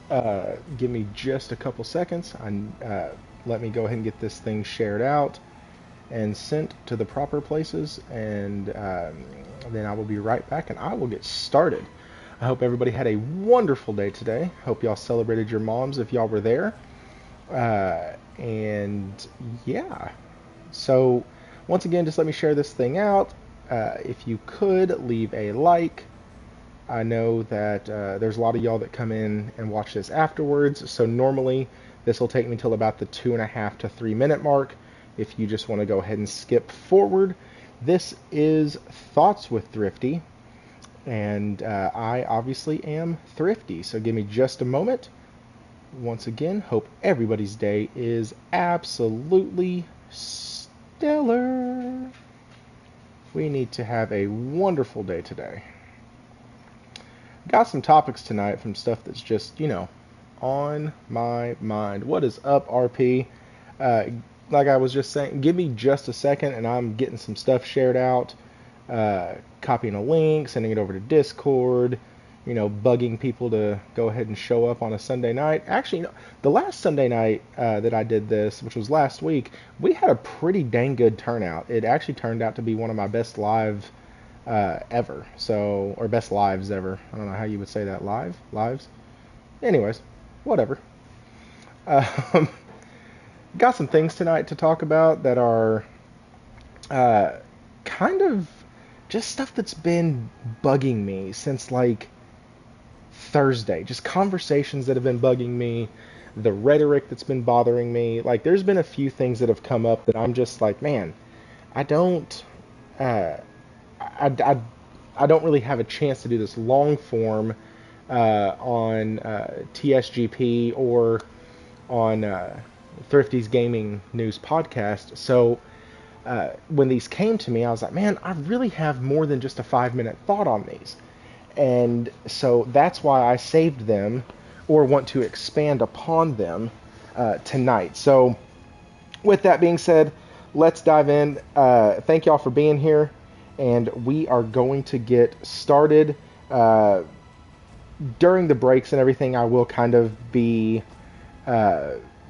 Give me just a couple seconds. Let me go ahead and get this thing shared out and sent to the proper places, and then I will be right back and I will get started. I hope everybody had a wonderful day today. Hope y'all celebrated your moms if y'all were there. And yeah, so once again, just let me share this thing out. If you could leave a like. I know that there's a lot of y'all that come in and watch this afterwards, so normally this will take me till about the 2.5 to 3 minute mark. If you just want to go ahead and skip forward, this is Thoughts with Thrifty, and I obviously am Thrifty, so give me just a moment. Once again, hope everybody's day is absolutely stellar. We need to have a wonderful day today. Got some topics tonight from stuff that's just, on my mind. What is up, RP? Like I was just saying, give me just a second and I'm getting some stuff shared out, copying a link, sending it over to Discord, bugging people to go ahead and show up on a Sunday night. Actually, the last Sunday night that I did this, which was last week, we had a pretty dang good turnout. It actually turned out to be one of my best live ever. So, or best lives ever. I don't know how you would say that. Lives? Anyways, whatever. Um, got some things tonight to talk about that are kind of just stuff that's been bugging me since like Thursday. Just conversations that have been bugging me, the rhetoric that's been bothering me. Like, there's been a few things that have come up that I'm just like, man, I don't. I don't really have a chance to do this long form on TSGP or on Thrifty's Gaming News podcast. So when these came to me, I was like, man, I really have more than just a 5-minute thought on these. And so that's why I saved them or want to expand upon them tonight. So with that being said, let's dive in. Thank y'all for being here. And we are going to get started. During the breaks and everything, I will kind of be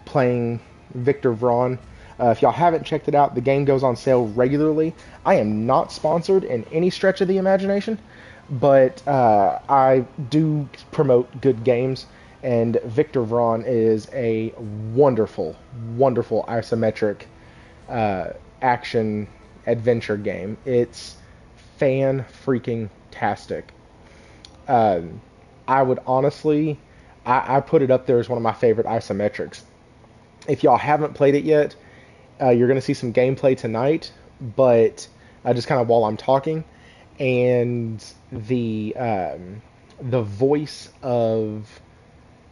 playing Victor Vron. If y'all haven't checked it out, the game goes on sale regularly. I am not sponsored in any stretch of the imagination, but I do promote good games, and Victor Vron is a wonderful, wonderful isometric action adventure game. It's fan-freaking-tastic. I would honestly, I put it up there as one of my favorite isometrics. If y'all haven't played it yet, you're going to see some gameplay tonight, but just kind of while I'm talking, and the voice of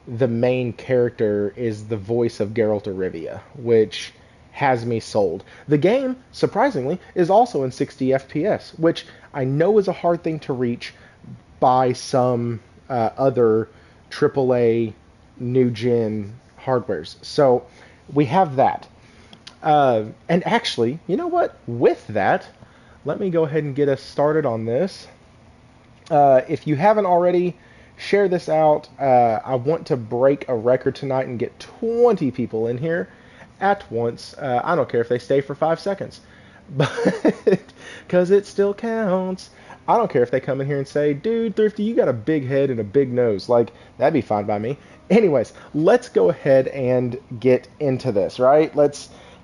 the main character is the voice of Geralt of Rivia, which has me sold. The game, surprisingly, is also in 60 FPS, which I know is a hard thing to reach by some other AAA new-gen hardwares. So we have that. And actually, you know what? With that, let me go ahead and get us started on this. If you haven't already, share this out. I want to break a record tonight and get 20 people in here at once. I don't care if they stay for 5 seconds, but because it still counts. I don't care if they come in here and say, dude, Thrifty, you got a big head and a big nose. Like, that'd be fine by me. Anyways, let's go ahead and get into this, right?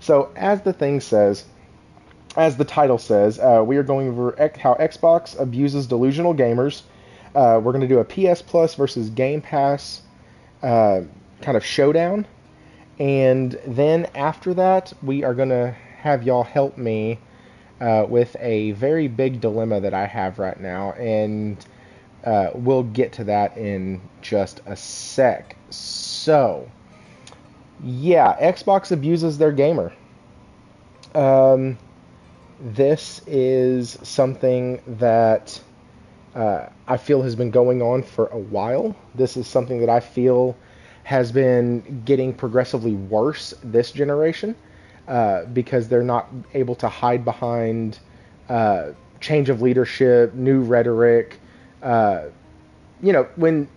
So as the thing says, as the title says, we are going over how Xbox abuses delusional gamers. We're going to do a PSPlus versus Gamepass kind of showdown. And then after that, we are going to have y'all help me with a very big dilemma that I have right now. And we'll get to that in just a sec. So, yeah, Xbox abuses their gamer. This is something that I feel has been going on for a while. This is something that I feel has been getting progressively worse this generation because they're not able to hide behind change of leadership, new rhetoric. When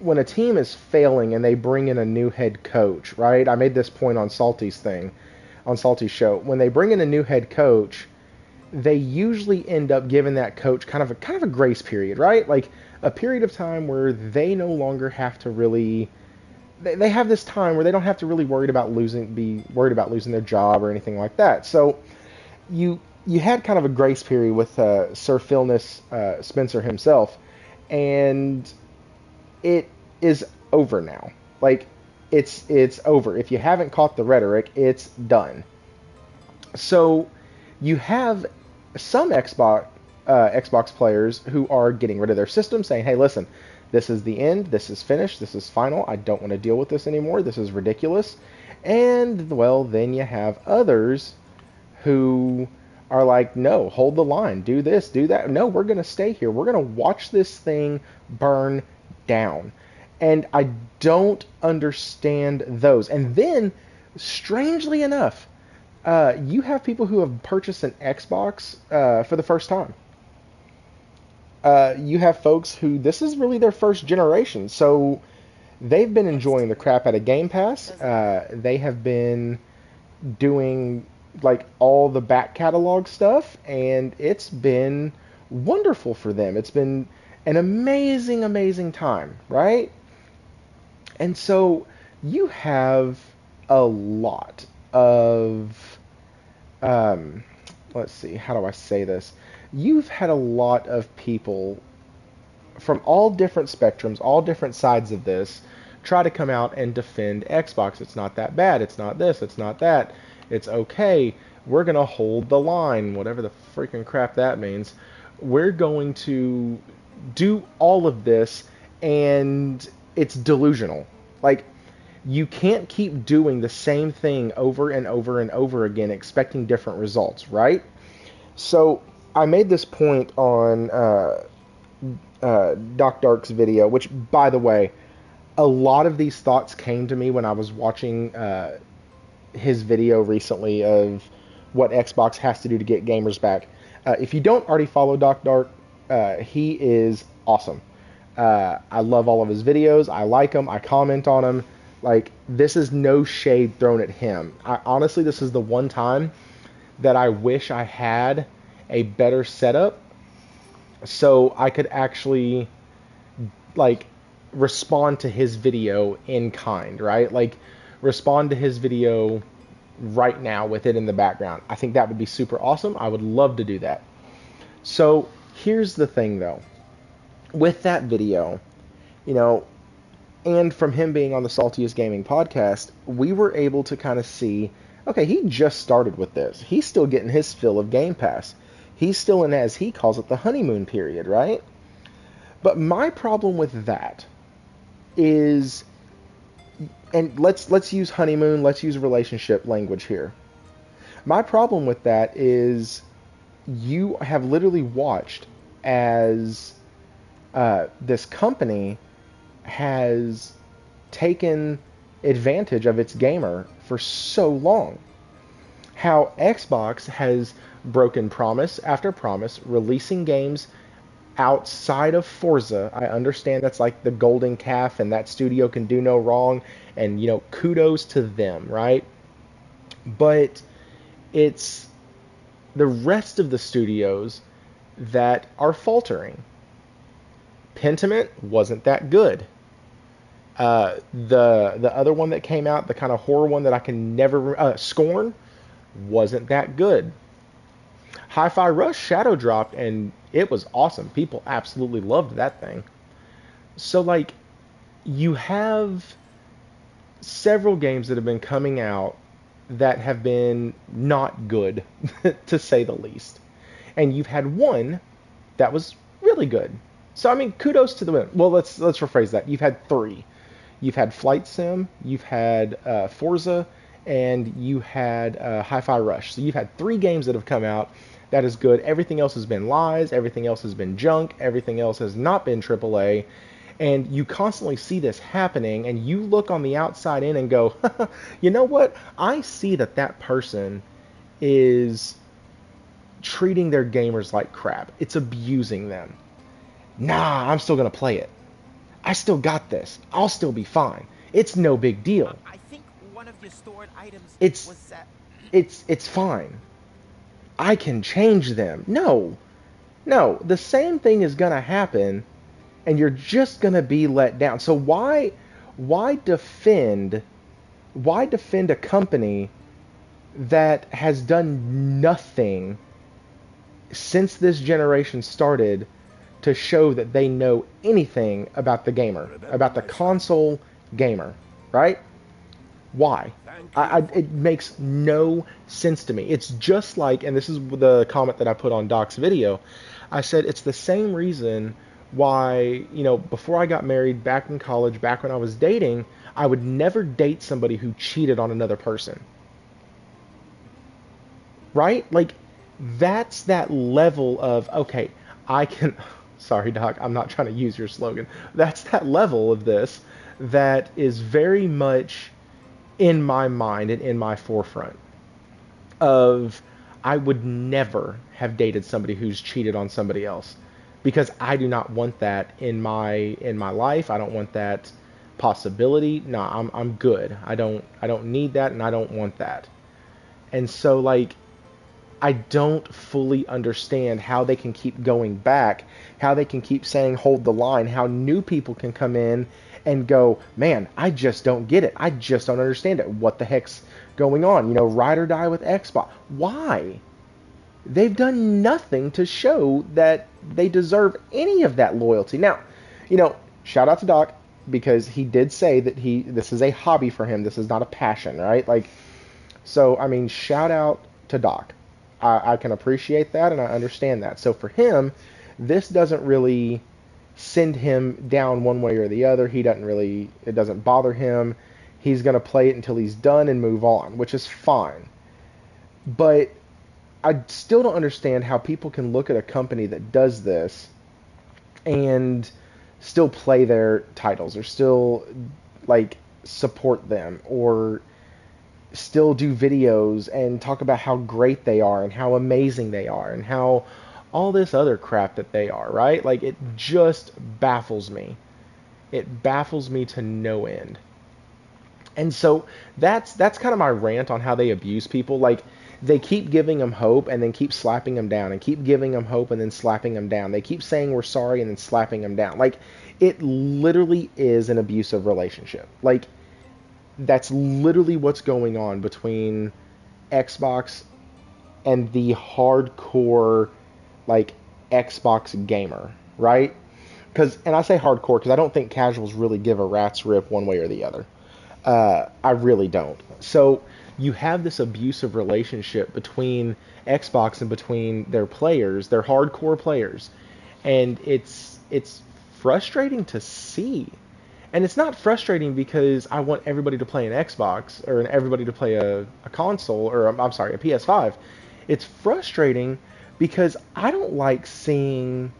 when a team is failing and they bring in a new head coach, right? I made this point on Salty's thing, on Salty's show. When they bring in a new head coach, they usually end up giving that coach kind of a grace period, right? Like a period of time where they no longer have to really they have this time where they don't have to really be worried about losing their job or anything like that. So you had kind of a grace period with Sir Philness Spencer himself, and it is over now. Like it's over. If you haven't caught the rhetoric, it's done. So you have some Xbox players who are getting rid of their system, saying, "Hey, listen, this is the end. This is finished. This is final. I don't want to deal with this anymore. This is ridiculous." And well, then you have others who are like, "No, hold the line. Do this, do that. No, we're going to stay here. We're going to watch this thing burn down." And I don't understand those. And then, strangely enough, you have people who have purchased an Xbox for the first time. You have folks who this is really their first generation, so they've been enjoying the crap out of Gamepass. They have been doing like all the back catalog stuff, and it's been wonderful for them. It's been an amazing, amazing time, right? And so you have a lot of, let's see, how do I say this? You've had a lot of people from all different spectrums, all different sides of this, try to come out and defend Xbox. It's not that bad. It's not this. It's not that. It's okay. We're going to hold the line, whatever the freaking crap that means. We're going to do all of this, and it's delusional. Like, you can't keep doing the same thing over and over and over again, expecting different results, right? So I made this point on Doc Dark's video, which, by the way, a lot of these thoughts came to me when I was watching his video recently of what Xbox has to do to get gamers back. If you don't already follow Doc Dark, he is awesome. I love all of his videos. I like him. I comment on him. Like, this is no shade thrown at him. Honestly, this is the one time that I wish I had a better setup so I could actually, like, respond to his video in kind, right? Like, respond to his video right now with it in the background. I think that would be super awesome. I would love to do that. So here's the thing, though. With that video, you know, and from him being on the Saltiest Gaming podcast, we were able to kind of see, okay, he just started with this. He's still getting his fill of Game Pass. He's still in, as he calls it, the honeymoon period, right? But my problem with that is, and let's use honeymoon, let's use relationship language here. My problem with that is you have literally watched as this company has taken advantage of its gamer for so long. How Xbox has broken promise after promise, releasing games outside of Forza. I understand that's like the golden calf and that studio can do no wrong, and, you know, kudos to them, right? But it's the rest of the studios that are faltering. Pentiment wasn't that good. The other one that came out, the kind of horror one that I can never... Scorn wasn't that good. Hi-Fi Rush shadow dropped, and it was awesome. People absolutely loved that thing. So, like, you have several games that have been coming out that have been not good, to say the least. And you've had one that was really good. So, I mean, kudos to the win. Well, let's rephrase that. You've had three. You've had Flight Sim, you've had Forza, and you had Hi-Fi Rush. So you've had three games that have come out that is good. Everything else has been lies. Everything else has been junk. Everything else has not been AAA. And you constantly see this happening, and you look on the outside in and go, you know what? I see that person is treating their gamers like crap. It's abusing them. Nah, I'm still going to play it. I still got this. I'll still be fine. It's no big deal. I think one of your stored items It's was set. it's fine. I can change them. No. No, the same thing is going to happen and you're just going to be let down. So why defend why defend a company that has done nothing since this generation started to show that they know anything about the gamer, about the console gamer, right? Why? It makes no sense to me. It's just like, and this is the comment that I put on Doc's video, I said it's the same reason why, before I got married, back in college, back when I was dating, I would never date somebody who cheated on another person. Right? Like, that's that level of, okay, I can, sorry, Doc, I'm not trying to use your slogan. That's that level of this that is very much in my mind and in my forefront of I would never have dated somebody who's cheated on somebody else because I do not want that in my life. I don't want that possibility. No, I'm good. I don't need that and I don't want that. And so like I don't fully understand how they can keep going back, how they can keep saying hold the line, how new people can come in and go, man, I just don't get it. I just don't understand it. What the heck's going on? Ride or die with Xbox. Why? They've done nothing to show that they deserve any of that loyalty. Now, shout out to Doc because he did say that this is a hobby for him. This is not a passion, right? Like, so, I mean, shout out to Doc. I can appreciate that and I understand that. So for him, this doesn't really send him down one way or the other. It doesn't bother him. He's going to play it until he's done and move on, which is fine. But I still don't understand how people can look at a company that does this and still play their titles or still like support them or still do videos and talk about how great they are and how amazing they are and how all this other crap that they are, right? Like, it just baffles me. It baffles me to no end. And so that's kind of my rant on how they abuse people. Like, they keep giving them hope and then keep slapping them down and keep giving them hope and then slapping them down. They keep saying we're sorry and then slapping them down. Like, it literally is an abusive relationship. Like, that's literally what's going on between Xbox and the hardcore, like, Xbox gamer, right? And I say hardcore because I don't think casuals really give a rat's rip one way or the other. I really don't. So you have this abusive relationship between Xbox and between their players, their hardcore players, and it's frustrating to see. And it's not frustrating because I want everybody to play an Xbox or everybody to play a console or I'm sorry, a PS5. It's frustrating because I don't like seeing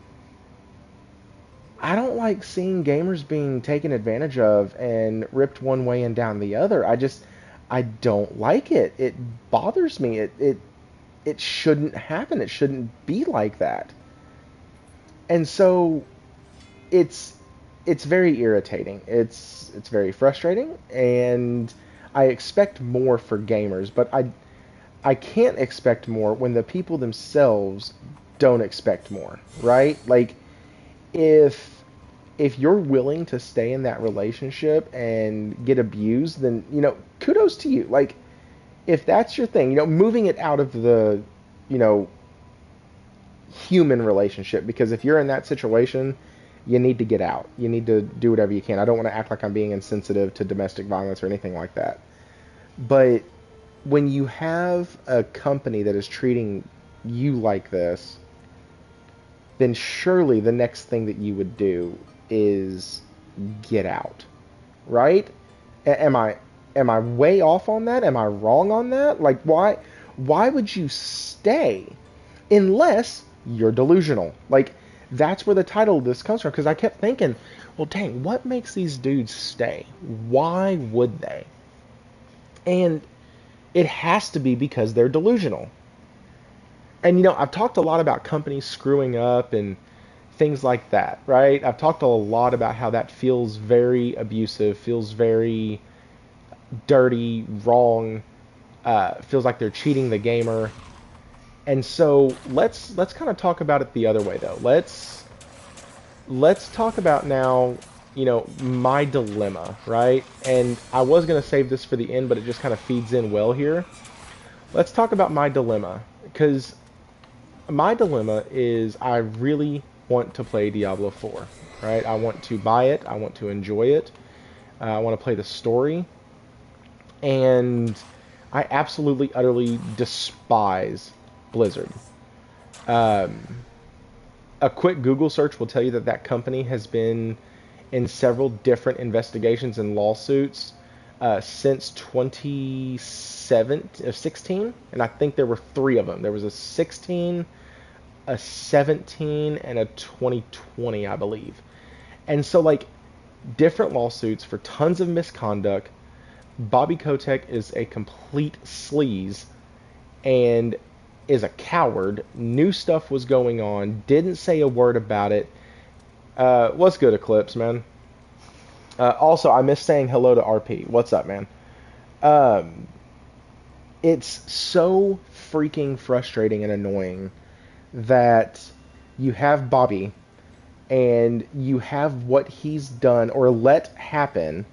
gamers being taken advantage of and ripped one way and down the other. I don't like it. It bothers me. It shouldn't happen. It shouldn't be like that. And so it's very irritating. It's very frustrating, and I expect more for gamers, but I can't expect more when the people themselves don't expect more, right? Like, if you're willing to stay in that relationship and get abused, then kudos to you. Like, if that's your thing, moving it out of the human relationship, because if you're in that situation, you need to get out. You need to do whatever you can. I don't want to act like I'm being insensitive to domestic violence or anything like that. But when you have a company that is treating you like this, then surely the next thing that you would do is get out. Right? Am I way off on that? Am I wrong on that? Like, why would you stay unless you're delusional? Like, that's where the title of this comes from, because I kept thinking, well, dang, what makes these dudes stay? Why would they? And it has to be because they're delusional. And I've talked a lot about companies screwing up and things like that, right? I've talked a lot about how that feels very abusive, feels very dirty, wrong, feels like they're cheating the gamer. And so let's kind of talk about it the other way though. Let's talk about now, my dilemma, right? And I was going to save this for the end, but it just kind of feeds in well here. Let's talk about my dilemma, because my dilemma is I really want to play Diablo 4, right? I want to buy it, I want to enjoy it, I want to play the story, and I absolutely, utterly despise Blizzard. Um, a quick Google search will tell you that that company has been in several different investigations and lawsuits since 2016, and I think there were three of them. There was a 16, a 17, and a 2020, I believe. And so, like, different lawsuits for tons of misconduct. Bobby Kotick is a complete sleaze and is a coward. Knew stuff was going on, didn't say a word about it. What's good, Eclipse, man? Also, I miss saying hello to RP. What's up, man? Um, it's so freaking frustrating and annoying that you have Bobby and you have what he's done or let happen,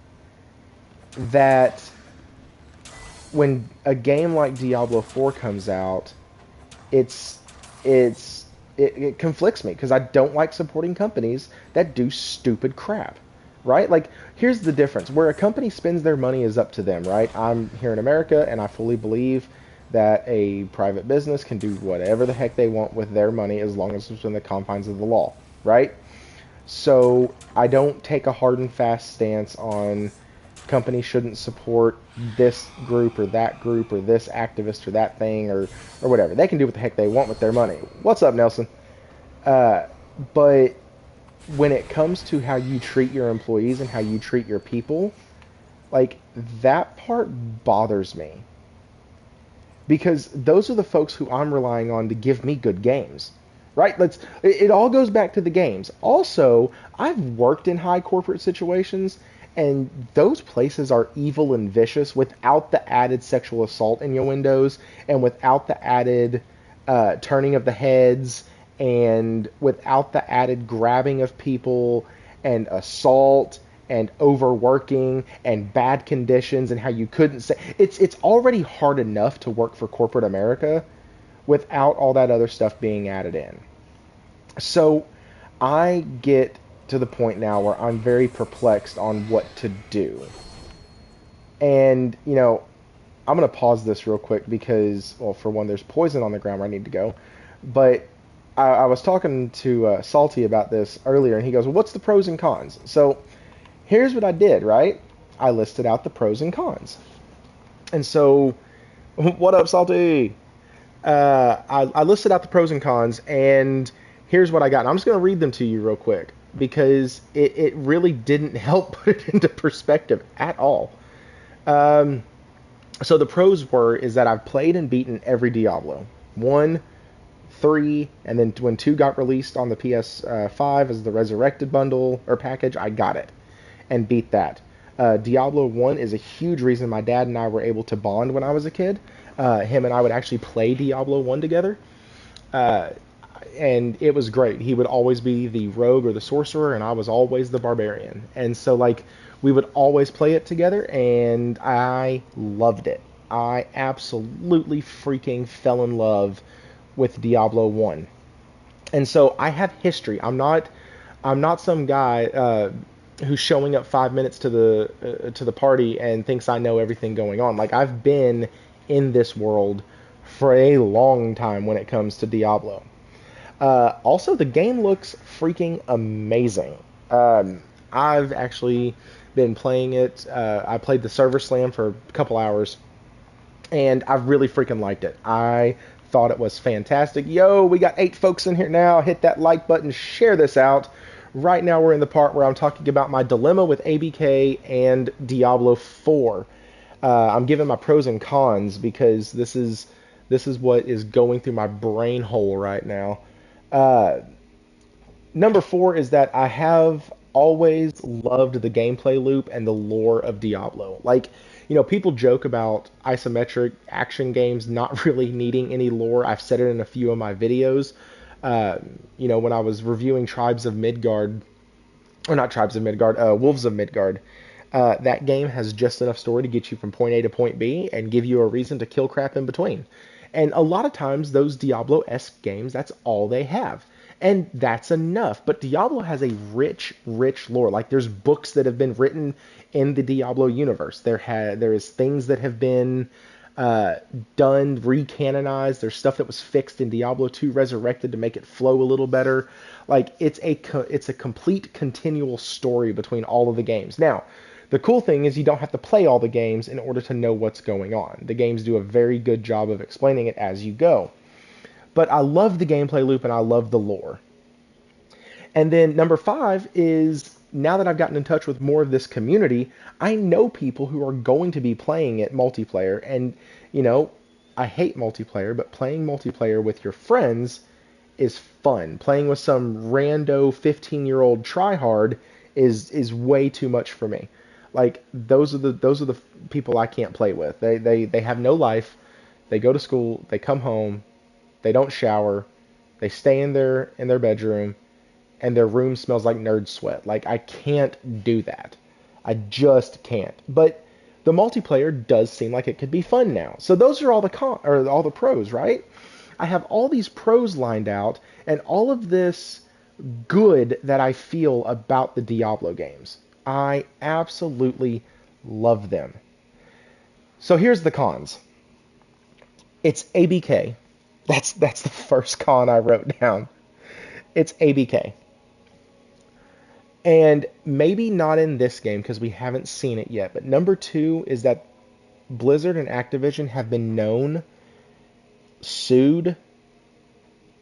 that when a game like Diablo 4 comes out, it's it conflicts me because I don't like supporting companies that do stupid crap, right? Like, here's the difference. Where a company spends their money is up to them, right? I'm here in America, and I fully believe that a private business can do whatever the heck they want with their money as long as it's within the confines of the law, right? So I don't take a hard and fast stance on companies shouldn't support this group or that group or this activist or that thing or whatever. They can do what the heck they want with their money. What's up, Nelson? But when it comes to how you treat your employees and how you treat your people, like, that part bothers me. Because those are the folks who I'm relying on to give me good games. Right? It all goes back to the games. Also, I've worked in high corporate situations, and those places are evil and vicious without the added sexual assault innuendos and without the added turning of the heads and without the added grabbing of people and assault and overworking and bad conditions and how you couldn't say it's already hard enough to work for corporate America without all that other stuff being added in. So I get to the point now where I'm very perplexed on what to do. And, I'm going to pause this real quick because, well, for one, there's poison on the ground where I need to go. But I was talking to Salty about this earlier, and he goes, well, what's the pros and cons? So here's what I did, right? I listed out the pros and cons. And so, what up, Salty? I listed out the pros and cons, and here's what I got. And I'm just going to read them to you real quick because it really didn't help put it into perspective at all. So the pros is that I've played and beaten every Diablo. 1, 3, and then when 2 got released on the PS5 as the Resurrected bundle or package, I got it and beat that. Diablo 1 is a huge reason my dad and I were able to bond when I was a kid. Him and I would actually play Diablo 1 together. And it was great. He would always be the rogue or the sorcerer, and I was always the barbarian. And so, like, we would always play it together, and I loved it. I absolutely freaking fell in love with Diablo 1. And so I have history. I'm not some guy who's showing up 5 minutes to the party and thinks I know everything going on. Like, I've been in this world for a long time when it comes to Diablo. Also, the game looks freaking amazing. I've actually been playing it. I played the server slam for a couple hours, and I've really freaking liked it. I thought it was fantastic. Yo, we got 8 folks in here now. Hit that like button, share this out. Right now we're in the part where I'm talking about my dilemma with ABK and Diablo 4. I'm giving my pros and cons because this is what is going through my brain hole right now. Number four is that I have always loved the gameplay loop and the lore of Diablo. Like, people joke about isometric action games not really needing any lore. I've said it in a few of my videos. Uh, when I was reviewing Tribes of Midgard, or not Tribes of Midgard, Wolves of Midgard, that game has just enough story to get you from point A to point B and give you a reason to kill crap in between. And a lot of times, those Diablo-esque games, that's all they have. And that's enough. But Diablo has a rich, rich lore. Like, there's books that have been written in the Diablo universe. There is things that have been uh, done, recanonized. There's stuff that was fixed in Diablo 2 Resurrected to make it flow a little better. Like, it's a complete continual story between all of the games. Now, the cool thing is you don't have to play all the games in order to know what's going on. The games do a very good job of explaining it as you go. But I love the gameplay loop and I love the lore. And then number five is, now that I've gotten in touch with more of this community, I know people who are going to be playing it multiplayer. And, I hate multiplayer, but playing multiplayer with your friends is fun. Playing with some rando 15-year-old tryhard is way too much for me. Like, those are the people I can't play with. They have no life. They go to school, they come home, they don't shower, they stay in their bedroom, and their room smells like nerd sweat. Like, I can't do that. I just can't. But the multiplayer does seem like it could be fun now. So those are all the pros, right? I have all these pros lined out and all of this good that I feel about the Diablo games. I absolutely love them. So here's the cons. It's ABK. That's the first con I wrote down. It's ABK. And maybe not in this game because we haven't seen it yet, but number two is that Blizzard and Activision have been known, sued,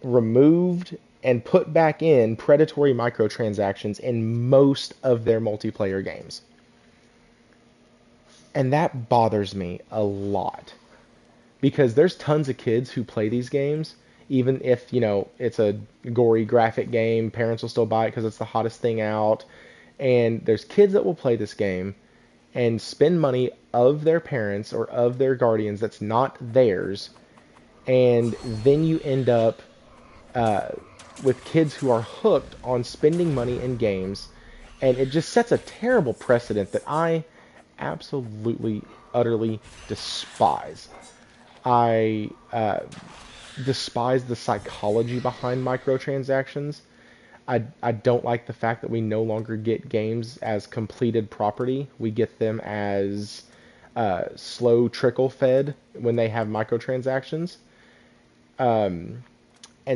removed, and put back in predatory microtransactions in most of their multiplayer games. And that bothers me a lot. Because there's tons of kids who play these games, even if, it's a gory graphic game, parents will still buy it because it's the hottest thing out. And there's kids that will play this game and spend money of their parents or of their guardians that's not theirs. And then you end up with kids who are hooked on spending money in games. And it just sets a terrible precedent that I absolutely, utterly despise. I despise the psychology behind microtransactions. I don't like the fact that we no longer get games as completed property. We get them as slow trickle fed when they have microtransactions. And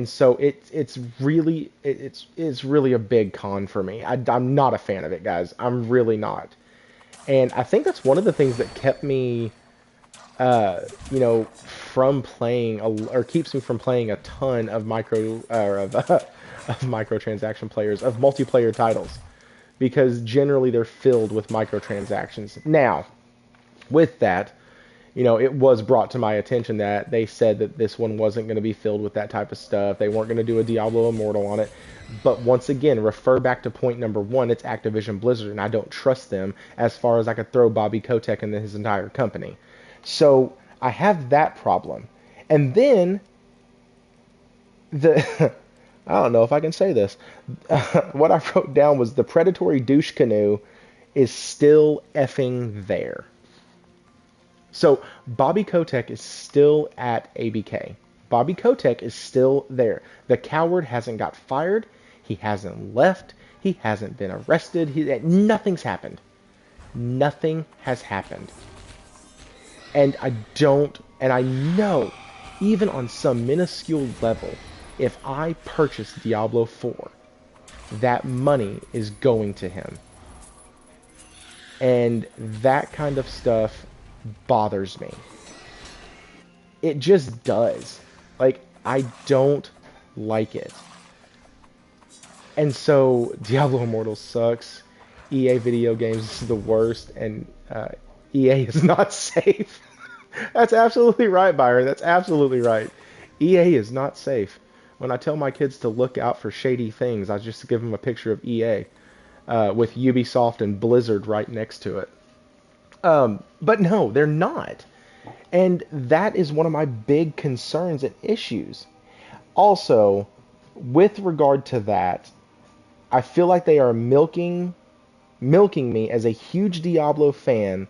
so it's really a big con for me. I'm not a fan of it, guys. I'm really not. And I think that's one of the things that kept me from playing or keeps me from playing a ton of of microtransaction players, of multiplayer titles, because generally they're filled with microtransactions. Now, with that, it was brought to my attention that they said that this one wasn't going to be filled with that type of stuff. They weren't going to do a Diablo Immortal on it. But once again, refer back to point number one, it's Activision Blizzard, and I don't trust them as far as I could throw Bobby Kotick and his entire company. So I have that problem. And then I don't know if I can say this. What I wrote down was the predatory douche canoe is still effing there. So Bobby Kotick is still at ABK. Bobby Kotick is still there. The coward hasn't got fired. He hasn't left. He hasn't been arrested. Nothing's happened. Nothing has happened. And I know, even on some minuscule level, if I purchase Diablo IV, that money is going to him. And that kind of stuff bothers me. It just does. Like, I don't like it. And so, Diablo Immortal sucks. EA video games is the worst, and EA is not safe. That's absolutely right, Byron. That's absolutely right. EA is not safe. When I tell my kids to look out for shady things, I just give them a picture of EA with Ubisoft and Blizzard right next to it. But no, they're not. And that is one of my big concerns and issues. Also, with regard to that, I feel like they are milking me as a huge Diablo fan,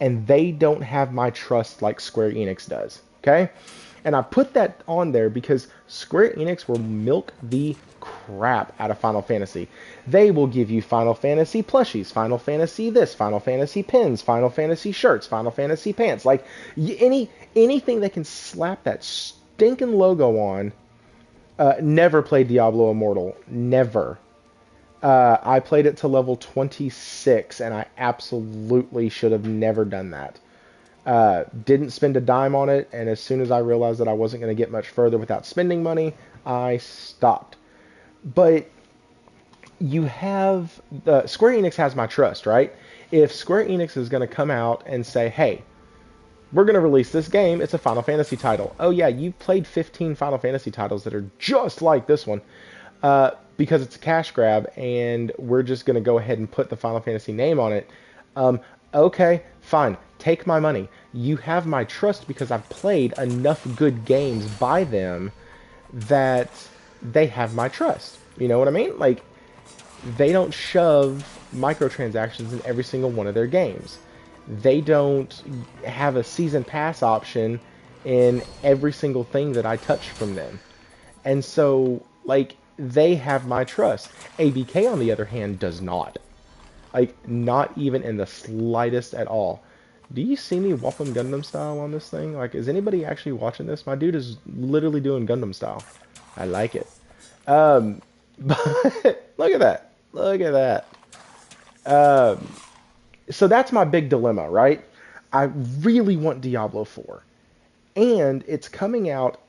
and they don't have my trust like Square Enix does. Okay? And I put that on there because Square Enix will milk the crap out of Final Fantasy. They will give you Final Fantasy plushies, Final Fantasy this, Final Fantasy pins, Final Fantasy shirts, Final Fantasy pants. Like anything they can slap that stinking logo on. Never played Diablo Immortal. Never. I played it to level 26, and I absolutely should have never done that. Didn't spend a dime on it, and as soon as I realized that I wasn't going to get much further without spending money, I stopped. But you have... Square Enix has my trust, right? If Square Enix is going to come out and say, hey, we're going to release this game, it's a Final Fantasy title. Oh yeah, you've played 15 Final Fantasy titles that are just like this one. Because it's a cash grab, and we're just going to go ahead and put the Final Fantasy name on it. Okay, fine. Take my money. You have my trust because I've played enough good games by them that they have my trust. You know what I mean? Like, they don't shove microtransactions in every single one of their games. They don't have a season pass option in every single thing that I touch from them. And so, like, they have my trust. ABK, on the other hand, does not. Like, not even in the slightest at all. Do you see me whopping Gundam style on this thing? Like, is anybody actually watching this? My dude is literally doing Gundam style. I like it. But look at that. Look at that. So that's my big dilemma, right? I really want Diablo 4. And it's coming out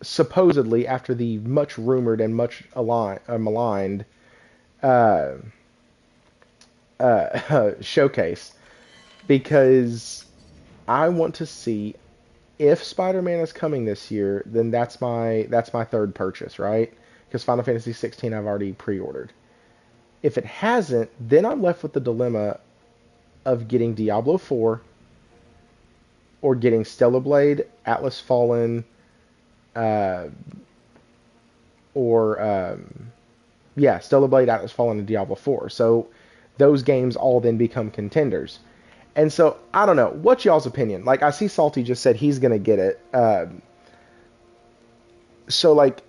supposedly after the much rumored and much maligned showcase, because I want to see if Spider-Man is coming this year. Then that's my third purchase, right? Because Final Fantasy 16 I've already pre-ordered. If it hasn't, then I'm left with the dilemma of getting Diablo 4 or getting Stellar Blade, Atlas Fallen, Stellar Blade, Atlas Fallen, and Diablo 4. So those games all then become contenders. And so, I don't know. What's y'all's opinion? Like, I see Salty just said he's going to get it. So, like,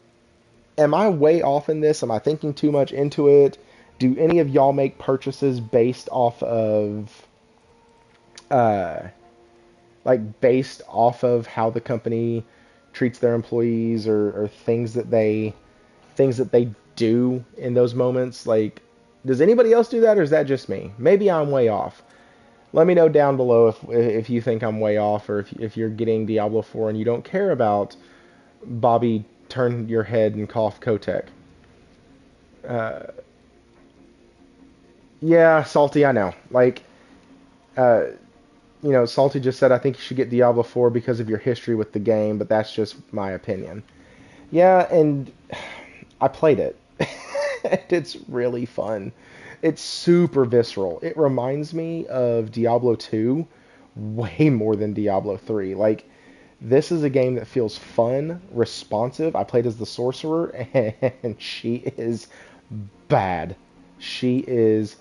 am I way off in this? Am I thinking too much into it? Do any of y'all make purchases based off of... based off of how the company treats their employees, or things that they do in those moments? Like, does anybody else do that, or is that just me? Maybe I'm way off. Let me know down below if you think I'm way off, or if you're getting Diablo 4 and you don't care about Bobby turn your head and cough Kotek. Yeah, Salty, I know. Like, Salty just said, I think you should get Diablo 4 because of your history with the game, but that's just my opinion. Yeah, and I played it. And it's really fun. It's super visceral. It reminds me of Diablo 2 way more than Diablo 3. Like, this is a game that feels fun, responsive. I played as the sorcerer, and she is bad. She is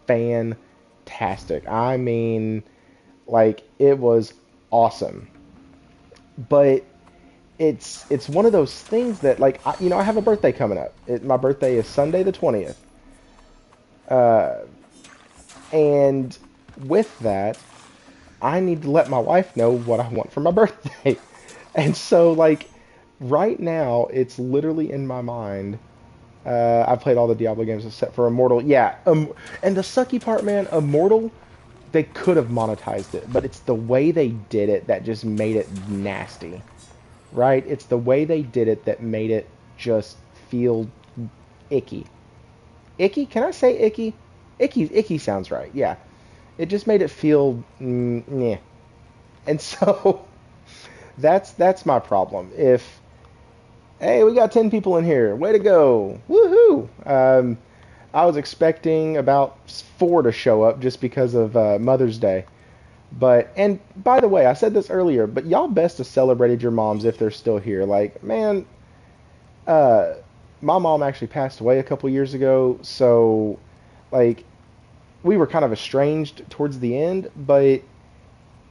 fantastic. I mean, like, it was awesome. But it's one of those things that, like, I have a birthday coming up. My birthday is Sunday the 20th. And with that, I need to let my wife know what I want for my birthday. And so, like, right now, it's literally in my mind. I've played all the Diablo games except for Immortal. Yeah, and the sucky part, man, Immortal, they could have monetized it, but it's the way they did it that just made it nasty. Right? It's the way they did it that made it just feel icky. Icky? Can I say icky? Icky sounds right. Yeah. It just made it feel meh. And so that's my problem. If Hey, we got 10 people in here. Way to go. Woohoo. I was expecting about 4 to show up just because of Mother's Day. And by the way, I said this earlier, but y'all best to celebrated your moms if they're still here. Like, man, uh, my mom actually passed away a couple years ago, so like we were kind of estranged towards the end, but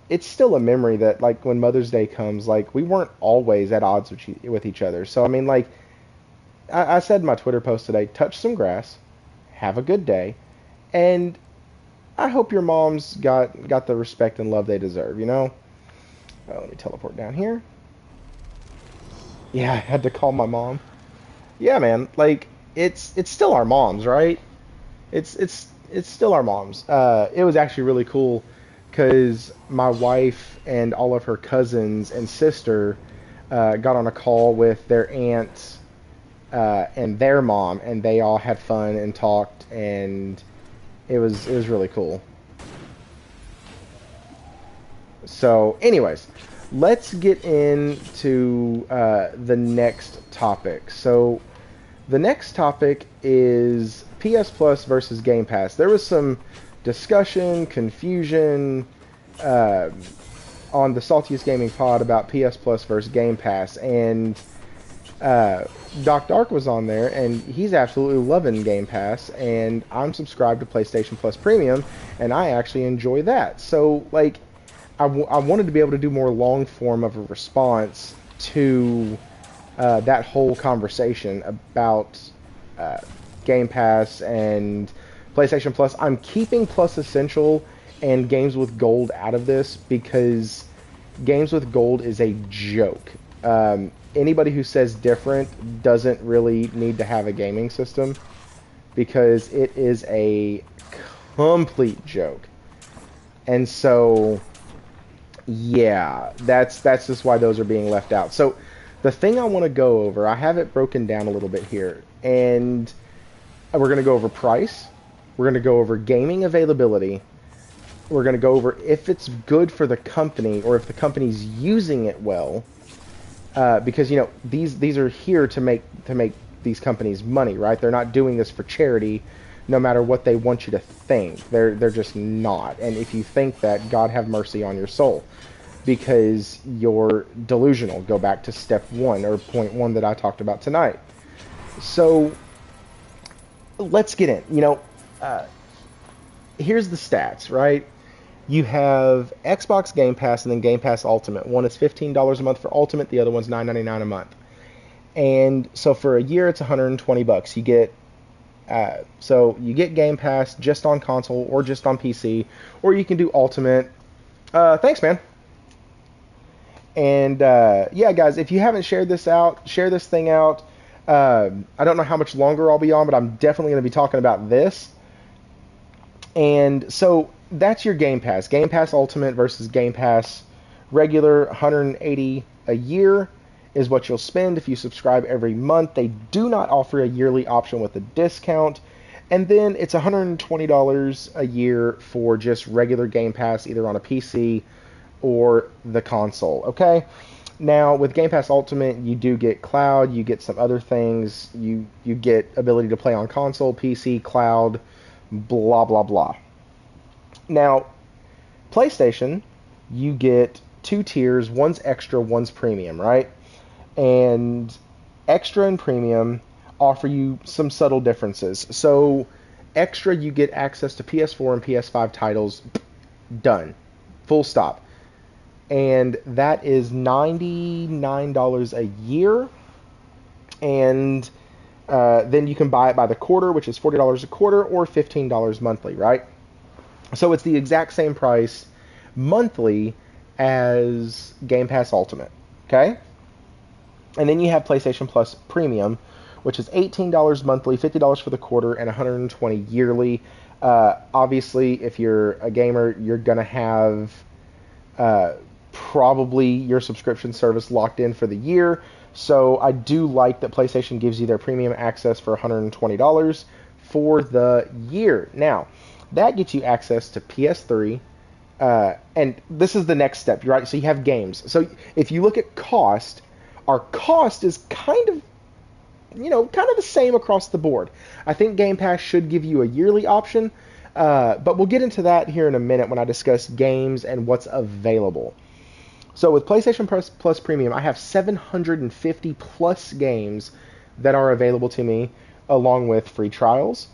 it's still a memory that like when Mother's Day comes, like we weren't always at odds with each other. So I mean, like I said in my Twitter post today, touch some grass, have a good day, and I hope your moms got the respect and love they deserve. You know. Let me teleport down here. Yeah, I had to call my mom. Yeah, man. Like it's still our moms, right? It's still our moms. It was actually really cool because my wife and all of her cousins and sister got on a call with their aunts and their mom, and they all had fun and talked, and it was really cool. So, anyways, let's get into the next topic. So, the next topic is PS Plus versus Game Pass. There was some discussion, confusion uh, on the Saltiest Gaming Pod about PS Plus versus Game Pass, and uh, Doc Dark was on there, and he's absolutely loving Game Pass, and I'm subscribed to PlayStation Plus Premium, and I actually enjoy that. So, like, I wanted to be able to do more long form of a response to that whole conversation about uh, Game Pass and PlayStation Plus. I'm keeping Plus Essential and Games with Gold out of this because Games with Gold is a joke. Anybody who says different doesn't really need to have a gaming system because it is a complete joke. And so, yeah, that's just why those are being left out. So the thing I want to go over, I have it broken down a little bit here, and we're going to go over price. We're going to go over gaming availability. We're going to go over if it's good for the company or if the company's using it well. Because you know these are here to make these companies money, right? They're not doing this for charity, no matter what they want you to think. They're just not. And if you think that, God have mercy on your soul, because you're delusional. Go back to step 1 or point 1 that I talked about tonight. So let's get in. Here's the stats, right? You have Xbox Game Pass and then Game Pass Ultimate. One is $15 a month for Ultimate, the other one's $9.99 a month. And so for a year, it's $120. You get you get Game Pass just on console or just on PC, or you can do Ultimate. Thanks, man. And yeah, guys, if you haven't shared this out, share this thing out. I don't know how much longer I'll be on, but I'm definitely going to be talking about this. And so that's your Game Pass. Game Pass Ultimate versus Game Pass regular, $180 a year is what you'll spend if you subscribe every month. They do not offer a yearly option with a discount. And then it's $120 a year for just regular Game Pass, either on a PC or the console. Okay? Now, with Game Pass Ultimate, you do get cloud, you get some other things, you get ability to play on console, PC, cloud, blah, blah, blah. Now, PlayStation, you get 2 tiers. One's extra, one's premium, right? And extra and premium offer you some subtle differences. So, extra, you get access to PS4 and PS5 titles. Done. Full stop. And that is $99 a year. And then you can buy it by the quarter, which is $40 a quarter, or $15 monthly, right? So it's the exact same price monthly as Game Pass Ultimate, okay? And then you have PlayStation Plus Premium, which is $18 monthly, $50 for the quarter, and $120 yearly. Obviously, if you're a gamer, you're going to have probably your subscription service locked in for the year. So I do like that PlayStation gives you their premium access for $120 for the year. Now, that gets you access to PS3, and this is the next step, right? So you have games. So if you look at cost, our cost is kind of the same across the board. I think Game Pass should give you a yearly option, but we'll get into that here in a minute when I discuss games and what's available. So with PlayStation Plus Premium, I have 750 plus games that are available to me, along with free trials,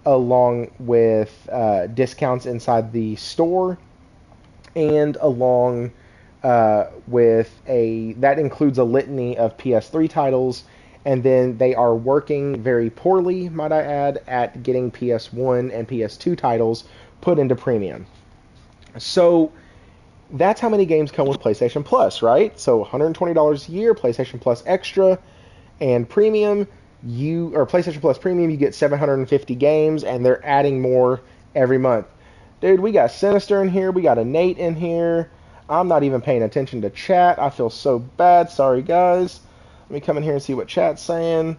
along with discounts inside the store, and along that includes a litany of PS3 titles, and then they are working very poorly, might I add, at getting PS1 and PS2 titles put into Premium. So that's how many games come with PlayStation Plus, right? So $120 a year, PlayStation Plus Extra, and Premium, PlayStation Plus Premium, you get 750 games, and they're adding more every month. Dude, we got Sinister in here, we got a Nate in here. I'm not even paying attention to chat. I feel so bad. Sorry, guys. Let me come in here and see what chat's saying.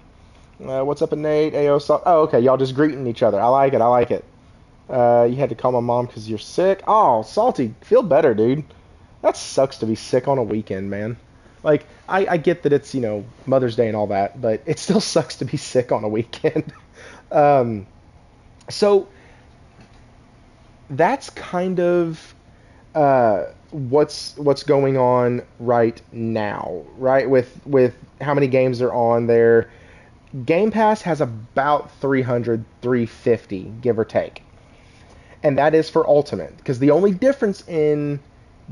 What's up, Nate? Oh, okay, y'all just greeting each other. I like it. You had to call my mom because you're sick. Oh, Salty, feel better, dude. That sucks to be sick on a weekend, man. Like, I get that it's, Mother's Day and all that, but it still sucks to be sick on a weekend. So that's kind of what's going on right now, right? With how many games are on there. Game Pass has about 300, 350, give or take. And that is for Ultimate, because the only difference in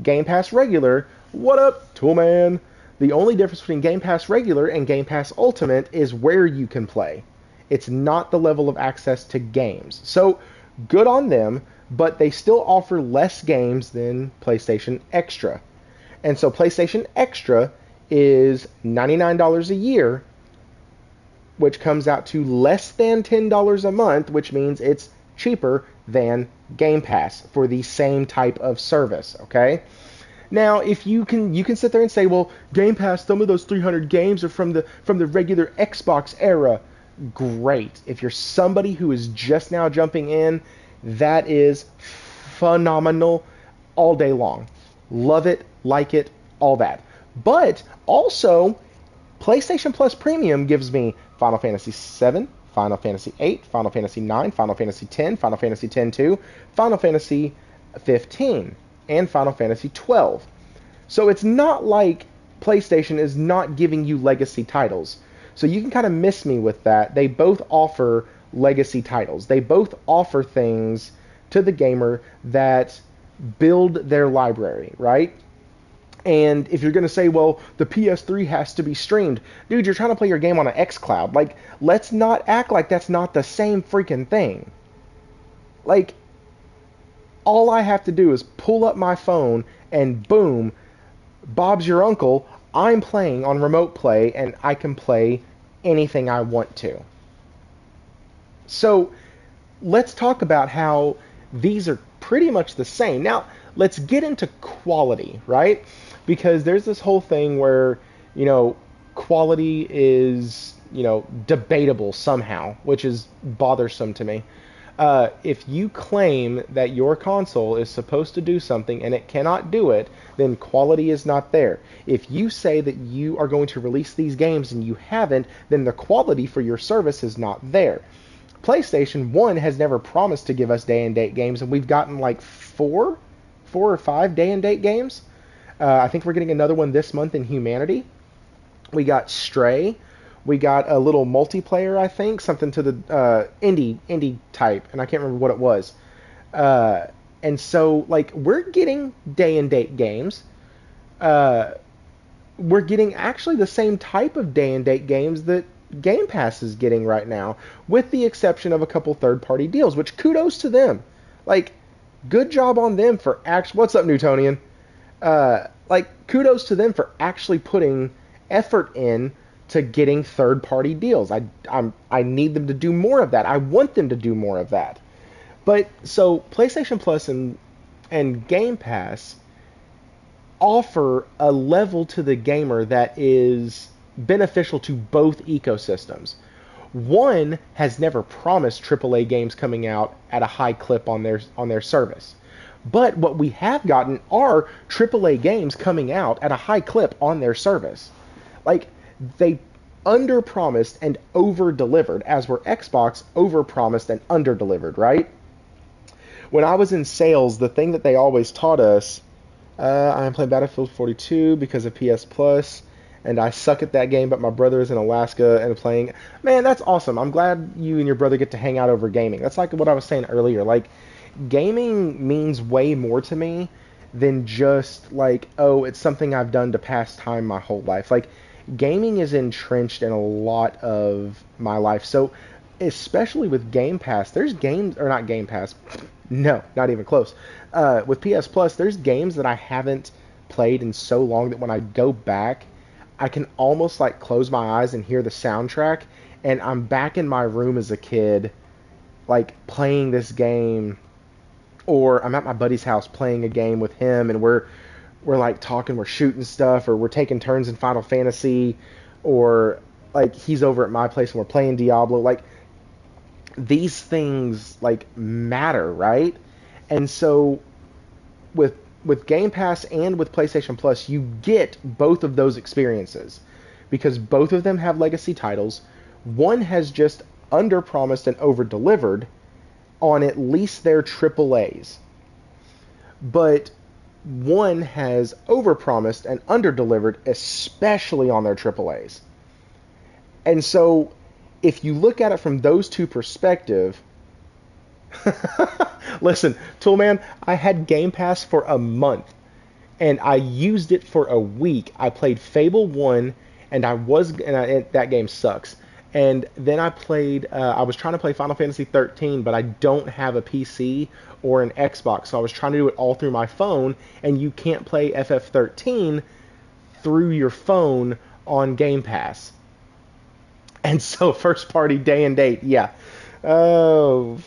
Game Pass Regular, what up, Toolman? The only difference between Game Pass Regular and Game Pass Ultimate is where you can play. It's not the level of access to games. So, good on them, but they still offer less games than PlayStation Extra. And so PlayStation Extra is $99 a year, which comes out to less than $10 a month, which means it's cheaper than Game Pass for the same type of service, okay? Now, if you can sit there and say, well, Game Pass, some of those 300 games are from the regular Xbox era. Great. If you're somebody who is just now jumping in, that is phenomenal all day long. Love it, like it, all that. But also, PlayStation Plus Premium gives me Final Fantasy VII, Final Fantasy VIII, Final Fantasy IX, Final Fantasy X, Final Fantasy X-2, Final Fantasy 15, and Final Fantasy 12. So it's not like PlayStation is not giving you legacy titles. So you can kind of miss me with that. They both offer legacy titles. They both offer things to the gamer that build their library, right? And if you're going to say, well, the PS3 has to be streamed, dude, you're trying to play your game on an xCloud. Like, let's not act like that's not the same freaking thing. Like, all I have to do is pull up my phone and boom, Bob's your uncle, I'm playing on Remote Play and I can play anything I want to. So, let's talk about how these are pretty much the same. Now, let's get into quality, right? Because there's this whole thing where, quality is, debatable somehow, which is bothersome to me. If you claim that your console is supposed to do something and it cannot do it, then quality is not there. If you say that you are going to release these games and you haven't, then the quality for your service is not there. PlayStation 1 has never promised to give us day-and-date games, and we've gotten like four or five day-and-date games. I think we're getting another one this month in Humanity. We got Stray. We got a little multiplayer, I think, something to the indie type, and I can't remember what it was. And so, we're getting day-and-date games. We're getting actually the same type of day-and-date games that Game Pass is getting right now, with the exception of a couple third-party deals, which kudos to them. Good job on them for actually... What's up, Newtonian? Kudos to them for actually putting effort in to getting third-party deals. I need them to do more of that. I want them to do more of that. But, so, PlayStation Plus and Game Pass offer a level to the gamer that is beneficial to both ecosystems. One has never promised AAA games coming out at a high clip on their service. But what we have gotten are AAA games coming out at a high clip on their service. They under-promised and over-delivered, as were Xbox over-promised and under-delivered, right? When I was in sales, the thing that they always taught us, I'm playing Battlefield 42 because of PS Plus, and I suck at that game, but my brother is in Alaska and playing. Man, that's awesome. I'm glad you and your brother get to hang out over gaming. That's like what I was saying earlier. Like, gaming means way more to me than just like, oh, it's something I've done to pass time my whole life. Like, gaming is entrenched in a lot of my life. So, especially with Game Pass, there's games, or not Game Pass, no, not even close. With PS Plus, there's games that I haven't played in so long that when I go back, I can almost like close my eyes and hear the soundtrack, and I'm back in my room as a kid, like playing this game, or I'm at my buddy's house playing a game with him, and we're like talking, we're shooting stuff, or we're taking turns in Final Fantasy, or like he's over at my place and we're playing Diablo. Like, these things like matter, right? And so with Game Pass and with PlayStation Plus, you get both of those experiences because both of them have legacy titles. One has just under-promised and over-delivered on at least their AAAs. But one has over-promised and under-delivered, especially on their AAAs. And so if you look at it from those two perspectives, listen, Toolman, I had Game Pass for a month, and I used it for a week. I played Fable 1, and that game sucks. And then I was trying to play Final Fantasy 13, but I don't have a PC or an Xbox, so I was trying to do it all through my phone, and you can't play FF13 through your phone on Game Pass. And so, first party day and date, yeah. Oh,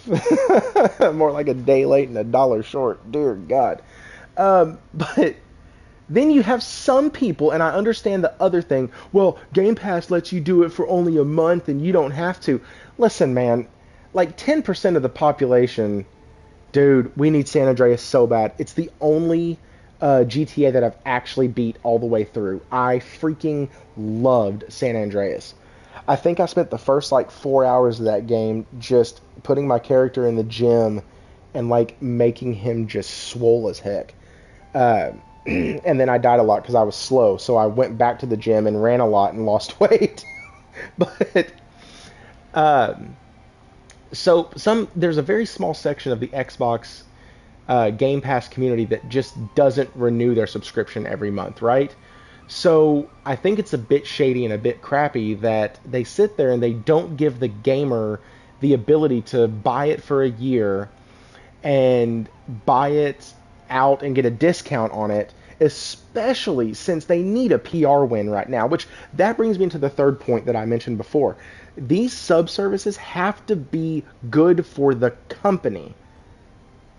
more like a day late and a dollar short. Dear God. But then you have some people, and I understand the other thing. Well, Game Pass lets you do it for only a month, and you don't have to. Listen, man, like 10% of the population, dude, we need San Andreas so bad. It's the only GTA that I've actually beat all the way through. I freaking loved San Andreas. I think I spent the first like 4 hours of that game just putting my character in the gym and like making him just swole as heck. And then I died a lot because I was slow, so I went back to the gym and ran a lot and lost weight. But there's a very small section of the Xbox Game Pass community that just doesn't renew their subscription every month, right? So I think it's a bit shady and a bit crappy that they sit there and they don't give the gamer the ability to buy it for a year and buy it out and get a discount on it, especially since they need a PR win right now, which that brings me into the third point that I mentioned before. These sub-services have to be good for the company,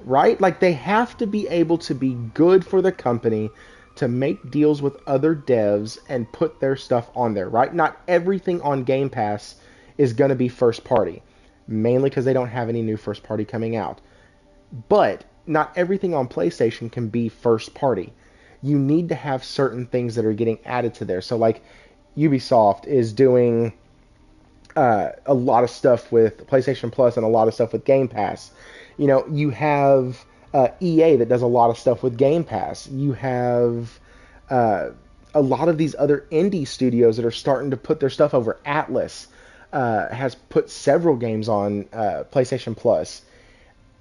right? Like, they have to be able to be good for the company to make deals with other devs and put their stuff on there, right? Not everything on Game Pass is going to be first party, mainly because they don't have any new first party coming out. But not everything on PlayStation can be first party. You need to have certain things that are getting added to there. So like Ubisoft is doing a lot of stuff with PlayStation Plus and a lot of stuff with Game Pass. You know, you have EA that does a lot of stuff with Game Pass. You have a lot of these other indie studios that are starting to put their stuff over. Atlas has put several games on PlayStation Plus,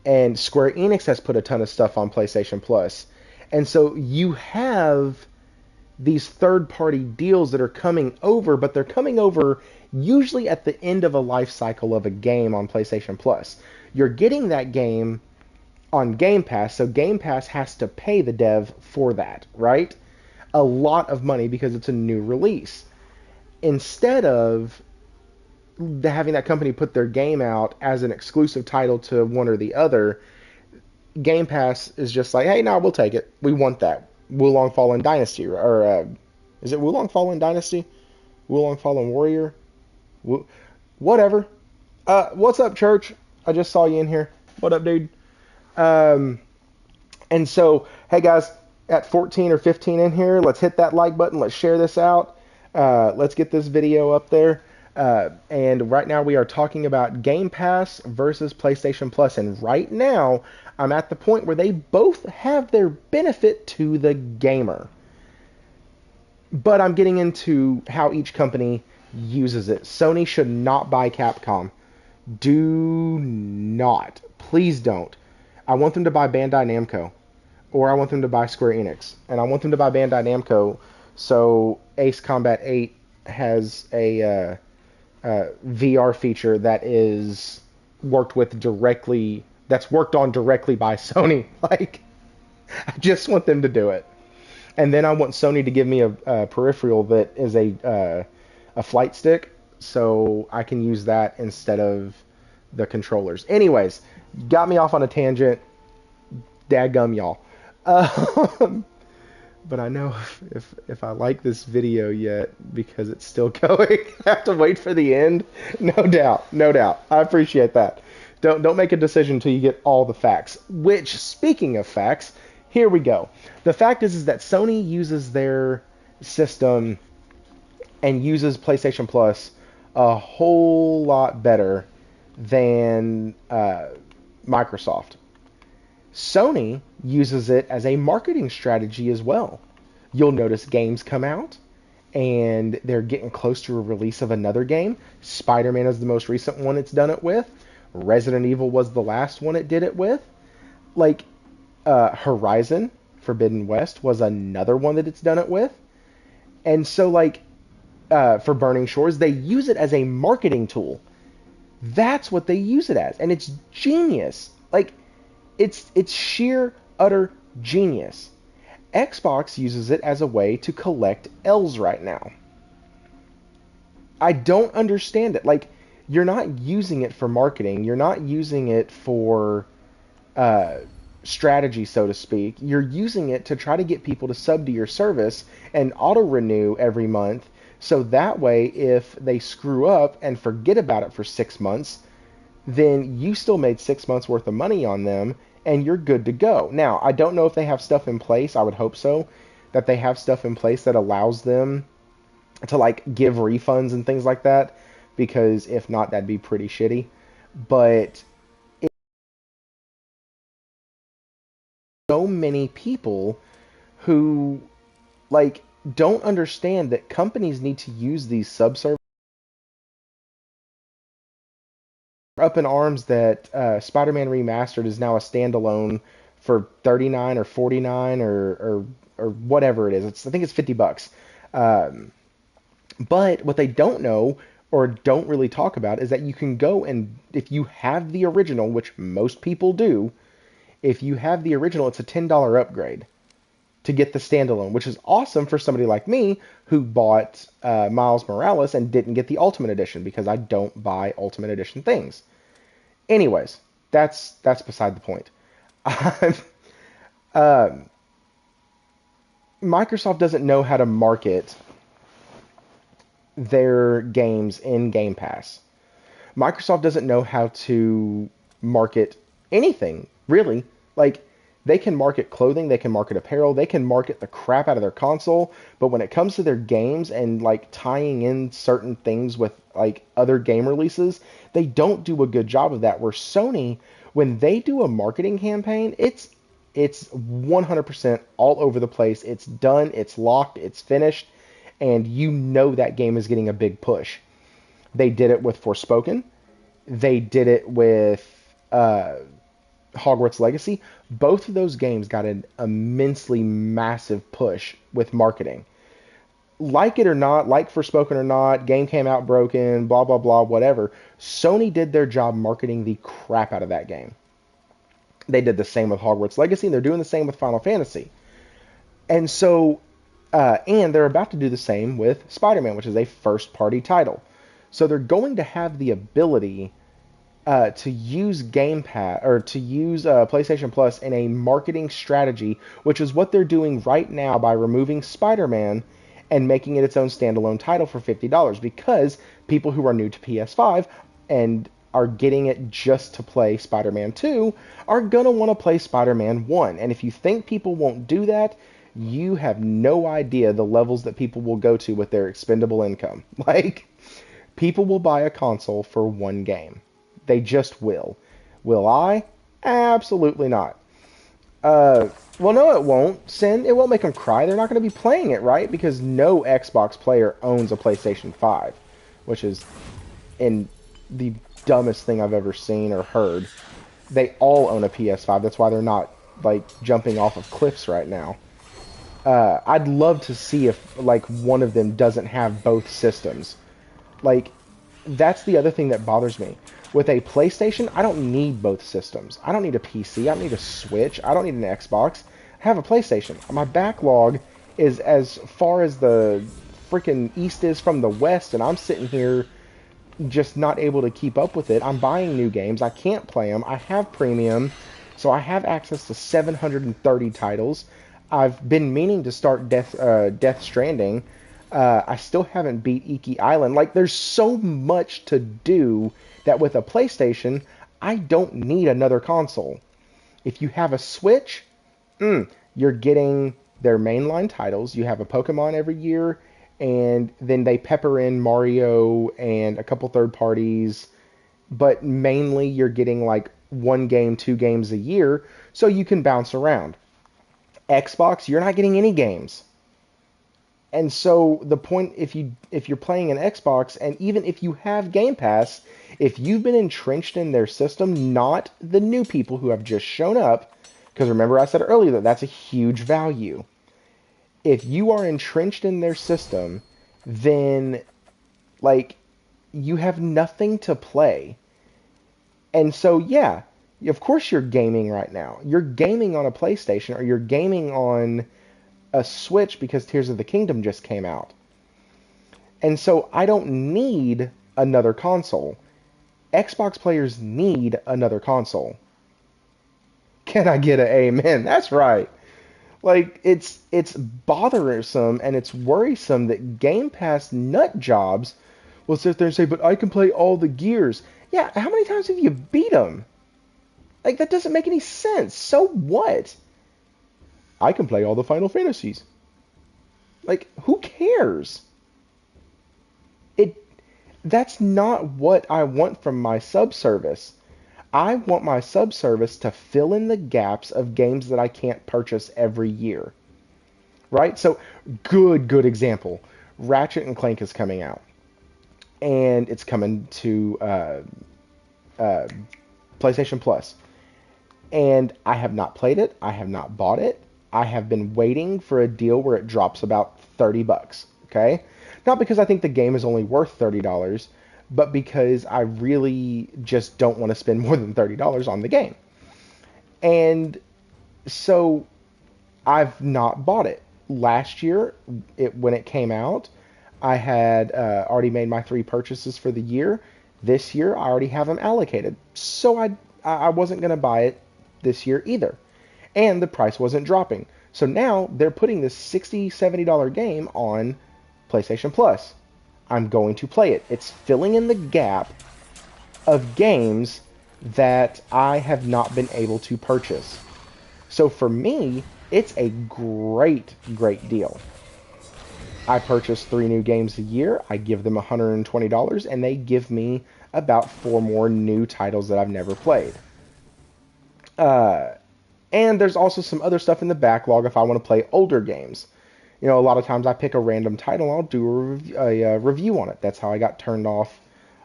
and Square Enix has put a ton of stuff on PlayStation Plus. And so you have these third-party deals that are coming over, but they're coming over usually at the end of a life cycle of a game on PlayStation Plus. You're getting that game on Game Pass, so Game Pass has to pay the dev for that, right? A lot of money because it's a new release. Instead of having that company put their game out as an exclusive title to one or the other, Game Pass is just like, hey, no, we'll take it. We want that. Wulong Fallen Dynasty, or is it Wulong Fallen Dynasty? Wulong Fallen Warrior? Whatever. What's up, church? I just saw you in here. What up, dude? And so, hey guys, at 14 or 15 in here, let's hit that like button. Let's share this out. Let's get this video up there. And right now we are talking about Game Pass versus PlayStation Plus. And right now I'm at the point where they both have their benefit to the gamer. But I'm getting into how each company uses it. Sony should not buy Capcom. Do not. Please don't. I want them to buy Bandai Namco. Or I want them to buy Square Enix. And I want them to buy Bandai Namco so Ace Combat 8 has a VR feature that is that's worked on directly by Sony. Like, I just want them to do it. And then I want Sony to give me a peripheral that is a flight stick, so I can use that instead of the controllers. Anyways, got me off on a tangent. Dadgum, y'all. But I know if I like this video yet, because it's still going, I have to wait for the end. No doubt, no doubt. I appreciate that. Don't make a decision until you get all the facts. Which, speaking of facts, here we go. The fact is that Sony uses their system and uses PlayStation Plus a whole lot better than Microsoft. Sony uses it as a marketing strategy as well. You'll notice games come out, and they're getting close to a release of another game. Spider-Man is the most recent one it's done it with. Resident Evil was the last one it did it with. Like, Horizon Forbidden West was another one that it's done it with. And so, like, for Burning Shores, they use it as a marketing tool. That's what they use it as. And it's genius. Like, it's sheer, utter genius. Xbox uses it as a way to collect L's right now. I don't understand it. Like, you're not using it for marketing. You're not using it for strategy, so to speak. You're using it to try to get people to sub to your service and auto-renew every month. So that way, if they screw up and forget about it for 6 months, then you still made 6 months worth of money on them, and you're good to go. Now, I don't know if they have stuff in place. I would hope so, that they have stuff in place that allows them to, like, give refunds and things like that, because if not, that'd be pretty shitty. But so many people who, like, don't understand that companies need to use these subservices. Up in arms that Spider-Man Remastered is now a standalone for $39 or $49 or whatever it is. I think it's $50. But what they don't know or don't really talk about is that you can go and, if you have the original, which most people do, if you have the original, it's a $10 upgrade to get the standalone, which is awesome for somebody like me who bought Miles Morales and didn't get the Ultimate Edition, because I don't buy Ultimate Edition things. Anyways, that's beside the point. Microsoft doesn't know how to market their games in Game Pass. Microsoft doesn't know how to market anything, really. Like, they can market clothing, they can market apparel, they can market the crap out of their console, but when it comes to their games and, like, tying in certain things with, like, other game releases, they don't do a good job of that. Where Sony, when they do a marketing campaign, it's 100% all over the place. It's done, it's locked, it's finished, and you know that game is getting a big push. They did it with Forspoken. They did it with Hogwarts Legacy. Both of those games got an immensely massive push with marketing. Like it or not, like Forspoken or not, game came out broken, blah, blah, blah, whatever. Sony did their job marketing the crap out of that game. They did the same with Hogwarts Legacy, and they're doing the same with Final Fantasy. And so, and they're about to do the same with Spider-Man, which is a first-party title. So they're going to have the ability to use Game Pass, or to use PlayStation Plus in a marketing strategy, which is what they're doing right now by removing Spider-Man and making it its own standalone title for $50, because people who are new to PS5 and are getting it just to play Spider-Man 2 are going to want to play Spider-Man 1. And if you think people won't do that, you have no idea the levels that people will go to with their expendable income. Like, people will buy a console for one game. They just will. Will I? Absolutely not. Uh, well, no, it won't. Sin, it won't make them cry. They're not going to be playing it, right? Because no Xbox player owns a PlayStation 5, which is in the dumbest thing I've ever seen or heard. They all own a PS5. That's why they're not like jumping off of cliffs right now. I'd love to see if like one of them doesn't have both systems. Like, that's the other thing that bothers me. With a PlayStation, I don't need both systems. I don't need a PC. I don't need a Switch. I don't need an Xbox. I have a PlayStation. My backlog is as far as the freaking East is from the West, and I'm sitting here just not able to keep up with it. I'm buying new games. I can't play them. I have premium, so I have access to 730 titles. I've been meaning to start Death Stranding. I still haven't beat Iki Island. Like, there's so much to do that with a PlayStation, I don't need another console. If you have a Switch, you're getting their mainline titles. You have a Pokemon every year, and then they pepper in Mario and a couple third parties, but mainly you're getting like one game, two games a year, so you can bounce around. Xbox, you're not getting any games. And so the point, if you're playing an Xbox, and even if you have Game Pass, if you've been entrenched in their system, not the new people who have just shown up, because remember I said earlier that that's a huge value. If you are entrenched in their system, then like you have nothing to play. And so yeah, of course you're gaming right now. You're gaming on a PlayStation, or you're gaming on a Switch because Tears of the Kingdom just came out. And so I don't need another console. Xbox players need another console. Can I get an amen? That's right. Like, it's bothersome and it's worrisome that Game Pass nut jobs will sit there and say, but I can play all the Gears. Yeah, how many times have you beat them? Like, that doesn't make any sense. So what? I can play all the Final Fantasies. Like, who cares? That's not what I want from my subservice. I want my subservice to fill in the gaps of games that I can't purchase every year. Right? So, good example. Ratchet and Clank is coming out. And it's coming to PlayStation Plus. And I have not played it. I have not bought it. I have been waiting for a deal where it drops about $30, okay? Not because I think the game is only worth $30, but because I really just don't want to spend more than $30 on the game. And so I've not bought it. Last year, when it came out, I had already made my 3 purchases for the year. This year, I already have them allocated. So I wasn't going to buy it this year either. And the price wasn't dropping. So now they're putting this $60, $70 game on PlayStation Plus. I'm going to play it. It's filling in the gap of games that I have not been able to purchase. So for me, it's a great deal. I purchase 3 new games a year. I give them $120, and they give me about 4 more new titles that I've never played. And there's also some other stuff in the backlog if I want to play older games. You know, a lot of times I pick a random title and I'll do a review on it. That's how I got turned on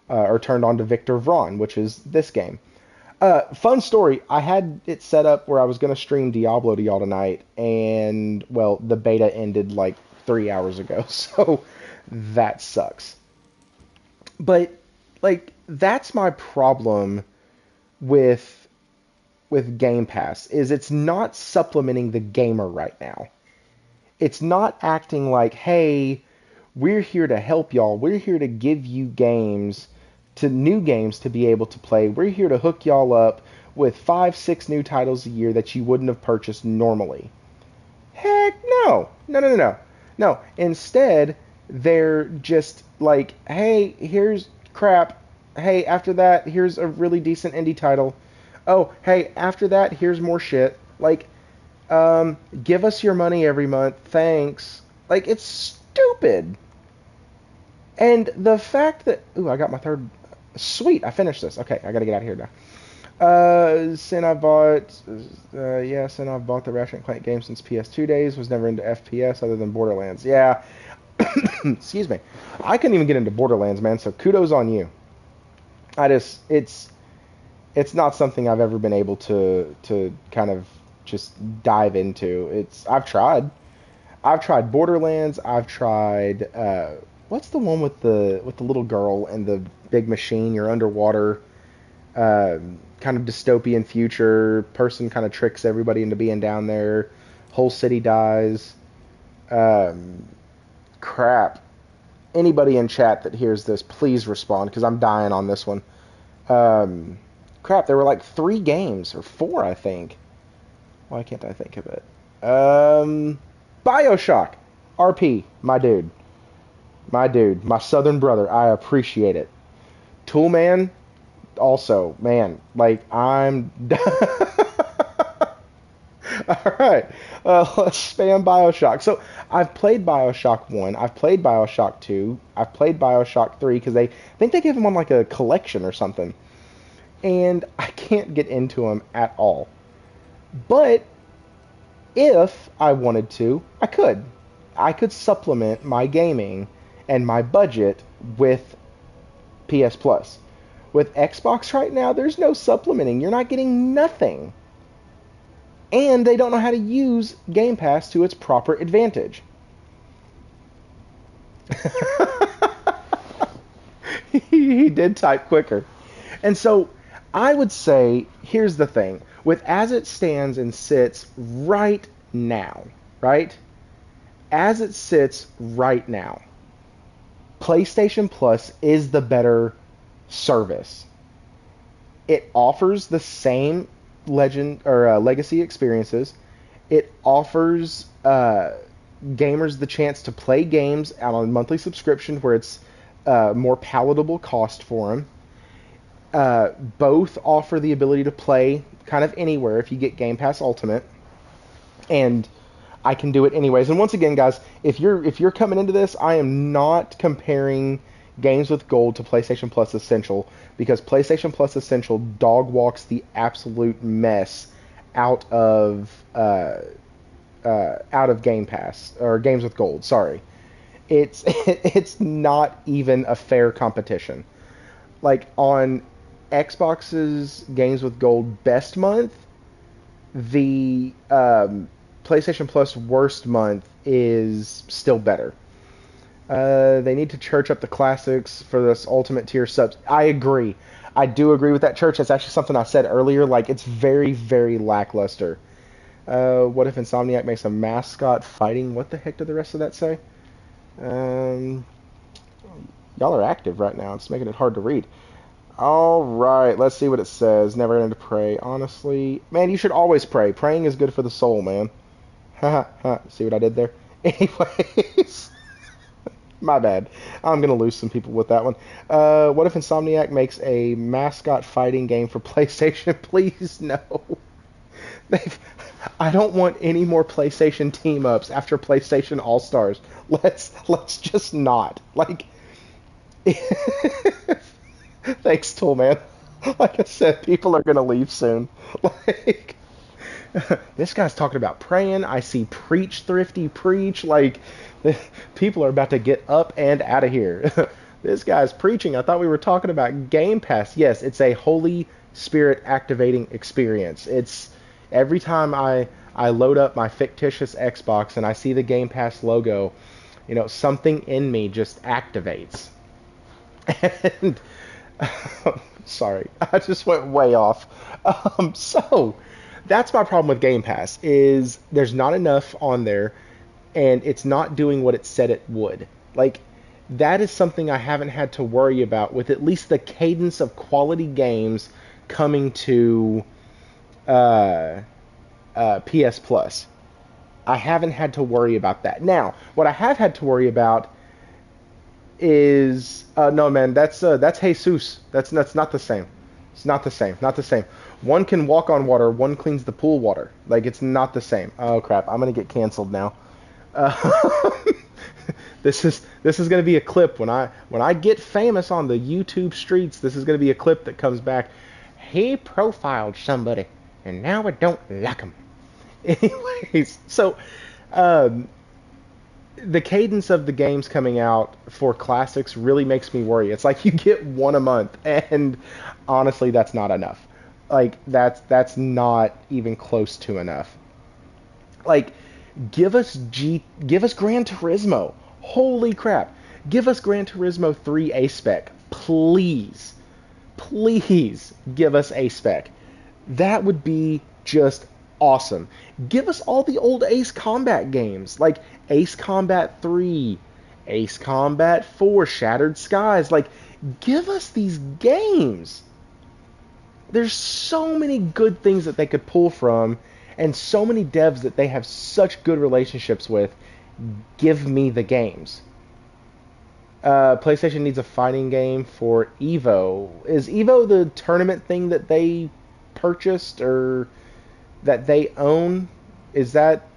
to Victor Vron, which is this game. Fun story, I had it set up where I was going to stream Diablo to y'all tonight, and, well, the beta ended like 3 hours ago, so that sucks. But, like, that's my problem with Game Pass, is it's not supplementing the gamer right now. It's not acting like, hey, we're here to help y'all. We're here to give you new games to be able to play. We're here to hook y'all up with 5, 6 new titles a year that you wouldn't have purchased normally. Heck no. No. Instead, they're just like, hey, here's crap. Hey, after that, here's a really decent indie title. Oh, hey, after that, here's more shit. Like, Give us your money every month, thanks. Like, it's stupid. And the fact that, ooh, I got my third, sweet, I finished this. Okay, I gotta get out of here now. Sin I bought, Sin I've bought the Ratchet and Clank game since PS2 days. Was never into FPS other than Borderlands. Yeah, excuse me. I couldn't even get into Borderlands, man. So kudos on you. It's not something I've ever been able to kind of just dive into. I've tried Borderlands. I've tried what's the one with the little girl and the big machine? You're underwater. Kind of dystopian future. Person kind of tricks everybody into being down there. Whole city dies. Crap. Anybody in chat that hears this, please respond, because I'm dying on this one. Crap, there were like 3 games, or 4, I think. Why can't I think of it? Bioshock. RP, my dude. My southern brother. I appreciate it. Toolman, also, man, like, I'm... Alright, let's spam Bioshock. So, I've played Bioshock 1, I've played Bioshock 2, I've played Bioshock 3, because I think they gave them on, like, a collection or something. And I can't get into them at all. But, if I wanted to, I could. I could supplement my gaming and my budget with PS Plus. With Xbox right now, there's no supplementing. You're not getting nothing. And they don't know how to use Game Pass to its proper advantage. He did type quicker. And so, I would say, here's the thing. With as it stands and sits right now, right? As it sits right now, PlayStation Plus is the better service. It offers the same legacy experiences. It offers gamers the chance to play games on a monthly subscription where it's more palatable cost for them. Both offer the ability to play kind of anywhere if you get Game Pass Ultimate, and I can do it anyways. And once again, guys, if you're coming into this, I am not comparing Games with Gold to PlayStation Plus Essential, because PlayStation Plus Essential dog walks the absolute mess out of Game Pass, or Games with Gold. Sorry, it's not even a fair competition. Like, on Xbox's Games with Gold best month, the PlayStation Plus worst month is still better. They need to church up the classics for this ultimate tier subs. I agree. I do agree with that, Church. That's actually something I said earlier. Like, it's very, very lackluster. What if Insomniac makes a mascot fighting? What the heck did the rest of that say? Y'all are active right now. It's making it hard to read. Alright, let's see what it says. Never going to pray. Honestly, man, you should always pray. Praying is good for the soul, man. Haha, see what I did there? Anyways, my bad. I'm going to lose some people with that one. What if Insomniac makes a mascot fighting game for PlayStation? Please, no. I don't want any more PlayStation team-ups after PlayStation All-Stars. Let's just not. Like... Thanks, Toolman. Like I said, people are going to leave soon. Like, this guy's talking about praying. I see preach, Thrifty, preach. Like, people are about to get up and out of here. This guy's preaching. I thought we were talking about Game Pass. Yes, it's a Holy Spirit activating experience. It's every time I load up my fictitious Xbox and I see the Game Pass logo, you know, something in me just activates. And... sorry, I just went way off. So, that's my problem with Game Pass, is there's not enough on there, and it's not doing what it said it would. Like, that is something I haven't had to worry about with at least the cadence of quality games coming to PS Plus. I haven't had to worry about that. Now, what I have had to worry about is no, man, that's Jesus. That's not the same. It's not the same. Not the same. One can walk on water. One cleans the pool water. Like, it's not the same. Oh crap! I'm gonna get canceled now. Uh, this is gonna be a clip when I get famous on the YouTube streets. This is gonna be a clip that comes back. He profiled somebody, and now I don't like him. Anyways, so um, the cadence of the games coming out for classics really makes me worry. It's like you get one a month, and honestly, that's not enough. Like that's not even close to enough. Like give us Gran Turismo. Holy crap. Give us Gran Turismo 3 A spec. Please. Please give us A spec. That would be just awesome. Give us all the old Ace Combat games, like Ace Combat 3, Ace Combat 4, Shattered Skies. Like, give us these games. There's so many good things that they could pull from, and so many devs that they have such good relationships with. Give me the games. PlayStation needs a fighting game for Evo. Is Evo the tournament thing that they purchased or that they own? Is that...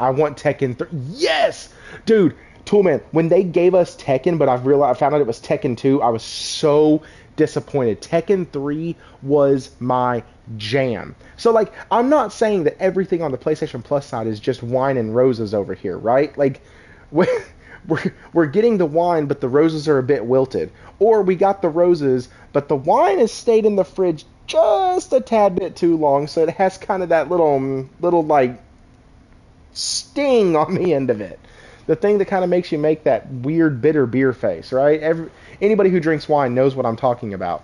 I want Tekken 3. Yes! Dude, Toolman, when they gave us Tekken, but I found out it was Tekken 2, I was so disappointed. Tekken 3 was my jam. So, like, I'm not saying that everything on the PlayStation Plus side is just wine and roses over here, right? Like, we're getting the wine, but the roses are a bit wilted. Or we got the roses, but the wine has stayed in the fridge just a tad bit too long, so it has kind of that little like sting on the end of it. The thing that kind of makes you make that weird bitter beer face, right? Anybody who drinks wine knows what I'm talking about.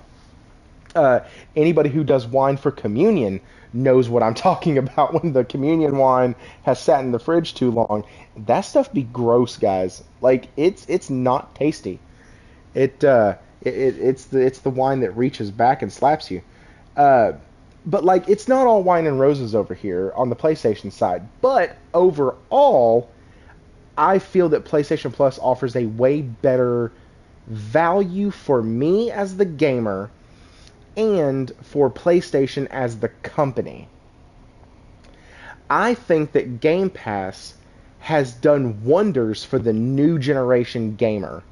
Anybody who does wine for communion knows what I'm talking about when the communion wine has sat in the fridge too long. That stuff be gross, guys. Like, it's not tasty. It's the wine that reaches back and slaps you. But, like, it's not all wine and roses over here on the PlayStation side. But overall, I feel that PlayStation Plus offers a way better value for me as the gamer and for PlayStation as the company. I think that Game Pass has done wonders for the new generation gamer.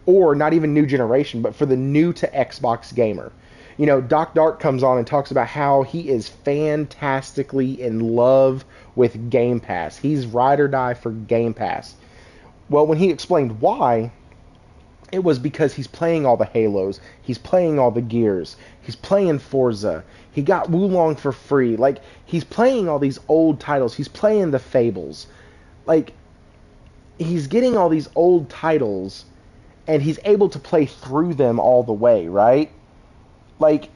Or not even new generation, but for the new to Xbox gamer. You know, Doc Dark comes on and talks about how he is fantastically in love with Game Pass. He's ride or die for Game Pass. Well, when he explained why, it was because he's playing all the Halos, he's playing all the Gears, he's playing Forza, he got Wulong for free. Like, he's playing all these old titles, he's playing the Fables. Like, he's getting all these old titles, and he's able to play through them all the way, right? Like,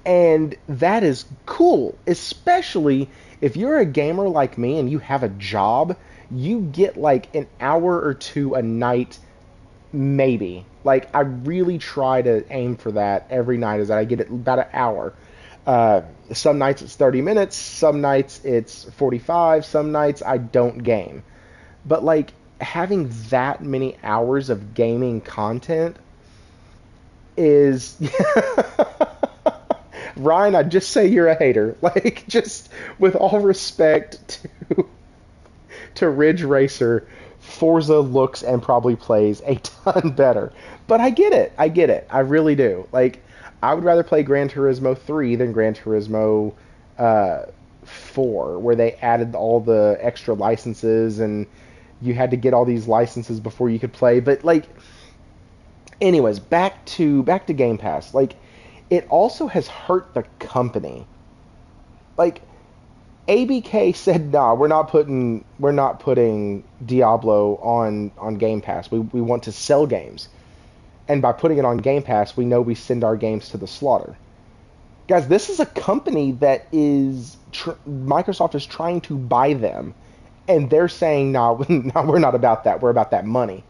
and that is cool, especially if you're a gamer like me and you have a job. You get like an hour or two a night, maybe. Like, I really try to aim for that every night, is that I get it about an hour. Some nights it's 30 minutes, some nights it's 45, some nights I don't game. But, like, having that many hours of gaming content is... Ryan, I'd just say you're a hater. Like, just with all respect to Ridge Racer, Forza looks and probably plays a ton better. But I get it. I really do. Like, I would rather play Gran Turismo 3 than Gran Turismo 4, where they added all the extra licenses and you had to get all these licenses before you could play. But, like, anyways, back to Game Pass. Like, it also has hurt the company. Like, ABK said, nah, we're not putting Diablo on Game Pass. We want to sell games. And by putting it on Game Pass, we know we send our games to the slaughter. Guys, this is a company that is... Microsoft is trying to buy them. And they're saying, nah, we're not about that. We're about that money.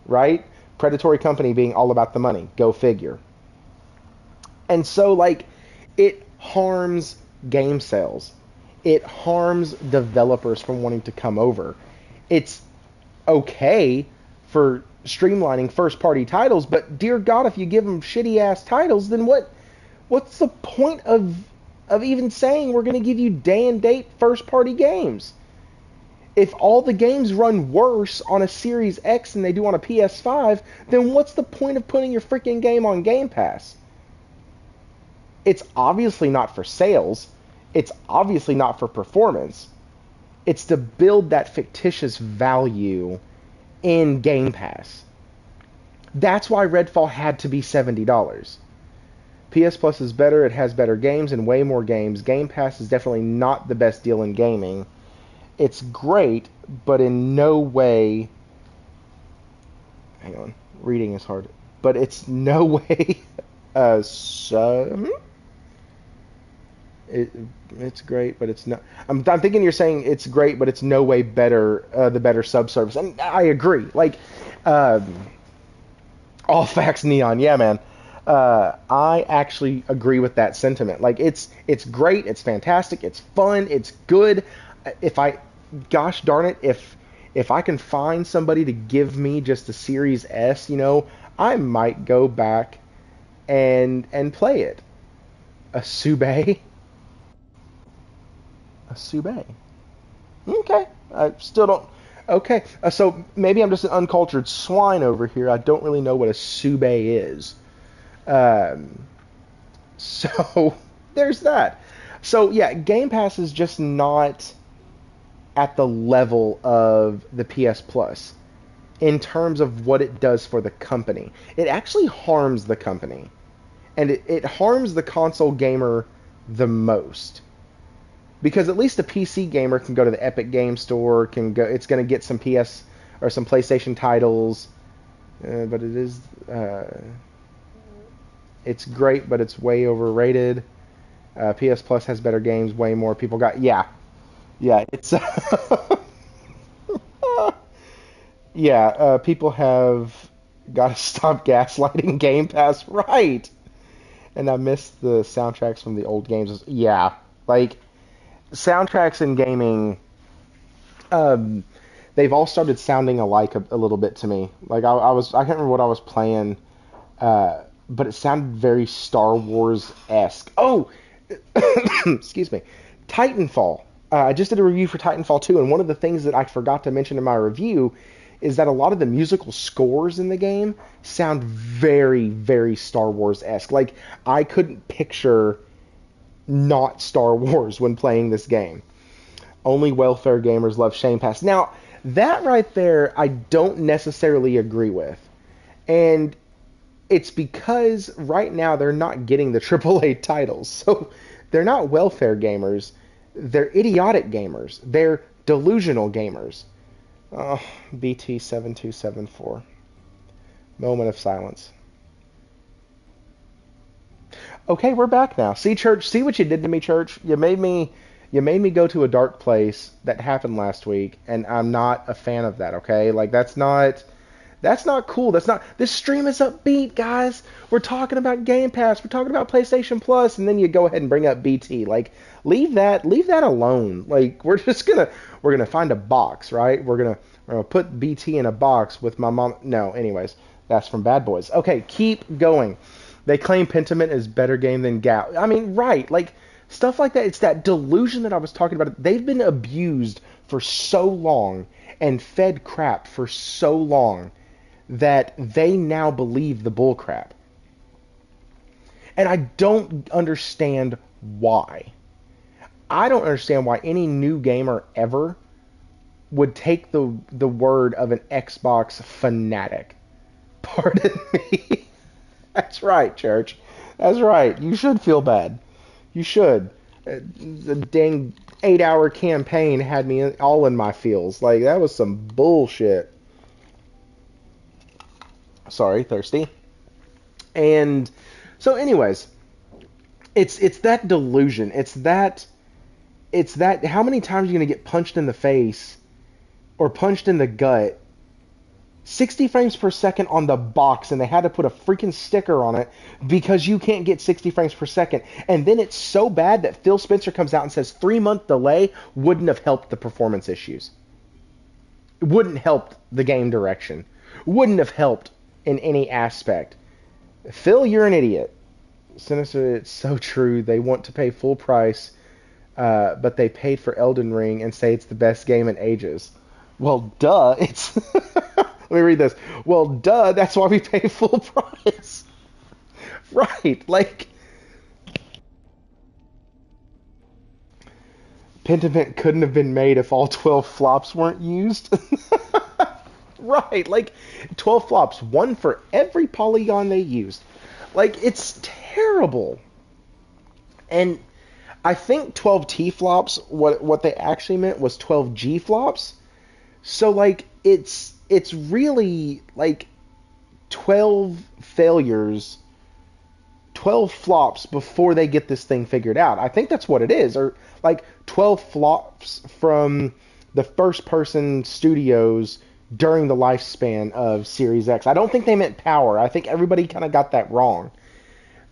Right? Predatory company being all about the money. Go figure. And so, like, it harms game sales. It harms developers from wanting to come over. It's okay for streamlining first-party titles, but dear God, if you give them shitty-ass titles, then what What's the point of even saying we're going to give you day and date first party games? If all the games run worse on a Series X than they do on a PS5, then what's the point of putting your freaking game on Game Pass? It's obviously not for sales. It's obviously not for performance. It's to build that fictitious value in Game Pass. That's why Redfall had to be $70. PS Plus is better, it has better games and way more games. Game Pass is definitely not the best deal in gaming. It's great, but in no way... Hang on, reading is hard. But it's no way... it's great, but it's not... I'm thinking you're saying it's great, but it's no way better, the better subservice. And I agree. Like, all facts neon, yeah, man. I actually agree with that sentiment. Like, it's great, it's fantastic, it's fun, it's good. Gosh darn it, if I can find somebody to give me just a Series S, I might go back and play it. A Sube? A Sube. Okay, I still don't. Okay, so maybe I'm just an uncultured swine over here. I don't really know what a Sube is. So there's that. So yeah, Game Pass is just not at the level of the PS Plus in terms of what it does for the company. It actually harms the company, and it harms the console gamer the most. Because at least a PC gamer can go to the Epic Game Store, it's going to get some PS or some PlayStation titles, but it's great, but it's way overrated. PS Plus has better games, way more people got. Yeah, it's people have got to stop gaslighting Game Pass, right? And I miss the soundtracks from the old games. Yeah, like soundtracks in gaming, they've all started sounding alike a little bit to me. Like I can't remember what I was playing, but it sounded very Star Wars-esque. Oh, excuse me, Titanfall. I just did a review for Titanfall 2, and one of the things that I forgot to mention in my review is that a lot of the musical scores in the game sound very, very Star Wars-esque. Like, I couldn't picture not Star Wars when playing this game. Only welfare gamers love Shame Pass. Now, that right there, I don't necessarily agree with. And it's because right now they're not getting the AAA titles. So they're not welfare gamers. They're idiotic gamers. They're delusional gamers. Oh, BT7274. Moment of silence. Okay, we're back now. See, church, see what you did to me, church? You made me go to a dark place that happened last week, and I'm not a fan of that, okay? Like, that's not cool. This stream is upbeat, guys. We're talking about Game Pass. We're talking about PlayStation Plus, and then you go ahead and bring up BT. Like, leave that alone. Like, we're gonna find a box, right? We're gonna put BT in a box with my mom. No, anyways, that's from Bad Boys. Okay, keep going. They claim Pentiment is better game than Gal. I mean, right? Like, stuff like that. It's that delusion that I was talking about. They've been abused for so long and fed crap for so long that they now believe the bull crap. And I don't understand why. I don't understand why any new gamer ever would take the word of an Xbox fanatic. Pardon me. That's right, church. That's right. You should feel bad. You should. The dang 8-hour campaign had me all in my feels. Like, that was some bullshit. Sorry, thirsty. And so anyways, it's that delusion. It's that how many times are you going to get punched in the face or punched in the gut? 60 frames per second on the box, and they had to put a freaking sticker on it because you can't get 60 frames per second. And then it's so bad that Phil Spencer comes out and says 3-month delay wouldn't have helped the performance issues. It wouldn't help the game direction. Wouldn't have helped in any aspect. Phil, you're an idiot. Sinister, it's so true. They want to pay full price, but they paid for Elden Ring and say it's the best game in ages. Well, duh. It's. Let me read this. Well, duh. That's why we pay full price. Right. Like, Pentiment couldn't have been made if all 12 flops weren't used. Right. Like, 12 flops, one for every polygon they used. Like, it's terrible. And I think 12 T flops, what they actually meant was 12 G flops. So like it's really like 12 failures, 12 flops before they get this thing figured out. I think that's what it is, or like 12 flops from the first person studios during the lifespan of Series X. I don't think they meant power. I think everybody kind of got that wrong.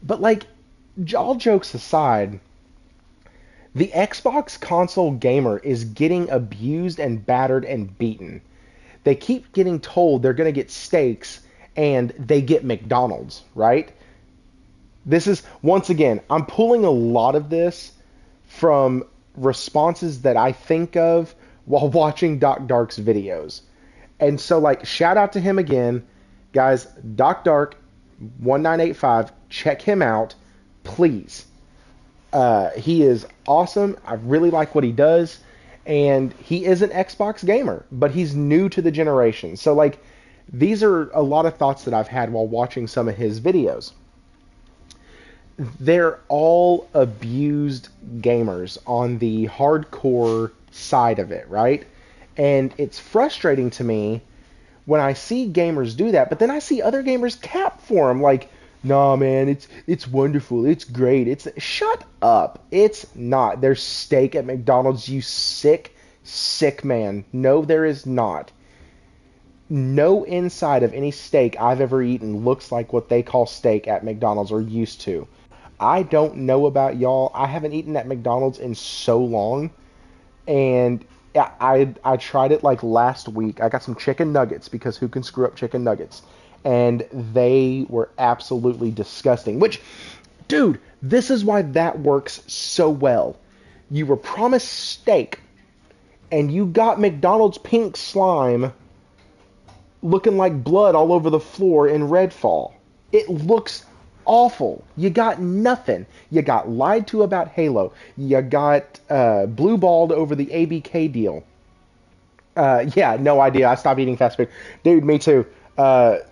But like, all jokes aside, the Xbox console gamer is getting abused and battered and beaten. They keep getting told they're going to get steaks and they get McDonald's, right? This is, once again, I'm pulling a lot of this from responses that I think of while watching Doc Dark's videos. And so, like, shout out to him again. Guys, Doc Dark 1985, check him out, please. He is awesome. I really like what he does. And he is an Xbox gamer, but he's new to the generation. So, like, these are a lot of thoughts that I've had while watching some of his videos. They're all abused gamers on the hardcore side of it, right? And it's frustrating to me when I see gamers do that, but then I see other gamers cap for them, like, nah, man, it's wonderful, it's great, it's... Shut up. It's not. There's steak at McDonald's, you sick, sick man. No, there is not. No inside of any steak I've ever eaten looks like what they call steak at McDonald's, or used to. I don't know about y'all. I haven't eaten at McDonald's in so long, and I tried it like last week. I got some chicken nuggets, because who can screw up chicken nuggets? And they were absolutely disgusting. Which, dude, this is why that works so well. You were promised steak, and you got McDonald's pink slime looking like blood all over the floor in Redfall. It looks awful. You got nothing. You got lied to about Halo. You got blue-balled over the ABK deal. Yeah, no idea. I stopped eating fast food. Dude, me too.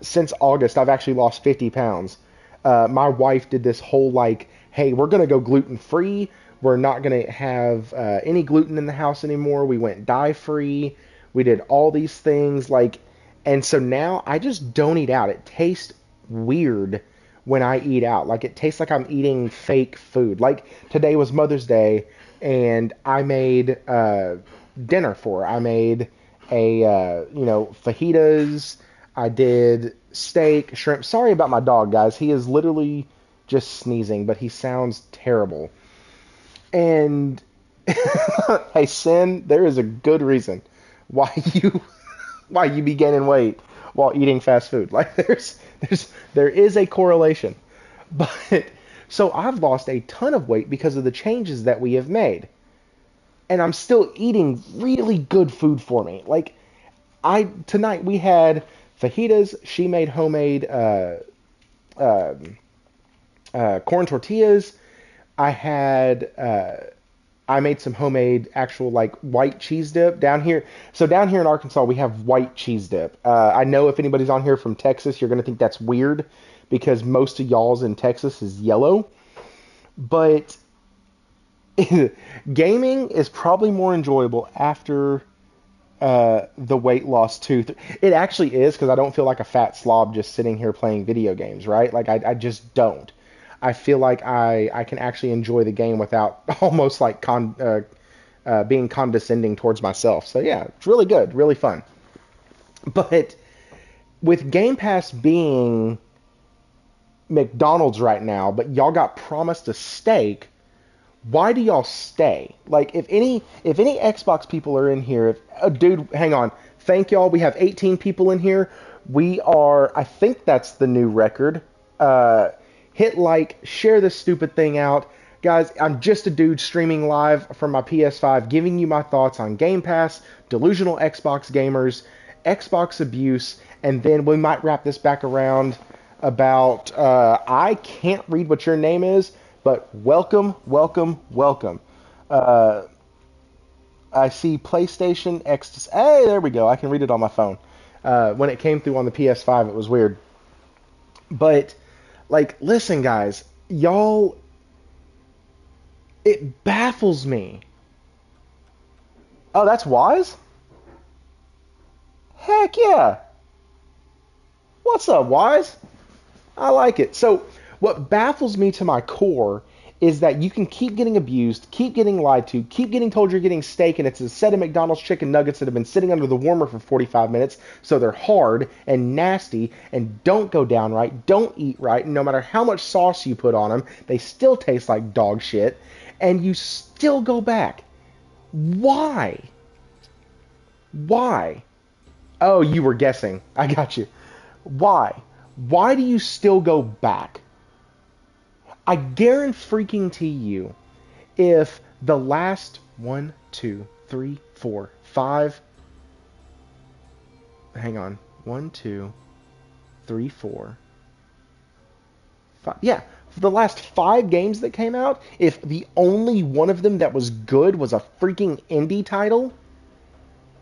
Since August, I've actually lost 50 pounds. My wife did this whole, like, hey, we're going to go gluten-free. We're not going to have any gluten in the house anymore. We went dye-free. We did all these things, like, and so now I just don't eat out. It tastes weird when I eat out. Like, it tastes like I'm eating fake food. Like, today was Mother's Day, and I made dinner for her. I made fajitas. I did steak, shrimp. Sorry about my dog, guys. He is literally just sneezing, but he sounds terrible. And, hey, Sin, there is a good reason why you be gaining weight while eating fast food. Like, there is a correlation. But so I've lost a ton of weight because of the changes that we have made. And I'm still eating really good food for me. Like, tonight we had fajitas. She made homemade corn tortillas. I made some homemade actual, like, white cheese dip down here. So down here in Arkansas, we have white cheese dip. I know if anybody's on here from Texas, you're going to think that's weird, because most of y'all's in Texas is yellow. But gaming is probably more enjoyable after the weight loss too. It actually is, because I don't feel like a fat slob just sitting here playing video games, right? Like, I just don't. I feel like I can actually enjoy the game without almost like being condescending towards myself. So yeah, it's really good, really fun. But with Game Pass being McDonald's right now, but y'all got promised a steak, why do y'all stay? Like, if any Xbox people are in here, dude, hang on. Thank y'all. We have 18 people in here. We are, I think that's the new record. hit like, share this stupid thing out. Guys, I'm just a dude streaming live from my PS5, giving you my thoughts on Game Pass, delusional Xbox gamers, Xbox abuse, and then we might wrap this back around about, I can't read what your name is, but welcome, welcome, welcome. Uh, I see PlayStation X. Hey, there we go. I can read it on my phone. When it came through on the PS5, it was weird. But, like, listen, guys. Y'all, it baffles me. Oh, that's Wise? Heck yeah. What's up, Wise? I like it. So, what baffles me to my core is that you can keep getting abused, keep getting lied to, keep getting told you're getting steak, and it's a set of McDonald's chicken nuggets that have been sitting under the warmer for 45 minutes, so they're hard and nasty and don't go down right, don't eat right, and no matter how much sauce you put on them, they still taste like dog shit, and you still go back. Why? Why? Oh, you were guessing. I got you. Why? Why do you still go back? I guarantee you, if the last 1, 2, 3, 4, 5, hang on, 1, 2, 3, 4, 5, yeah, for the last 5 games that came out, if the only one of them that was good was a freaking indie title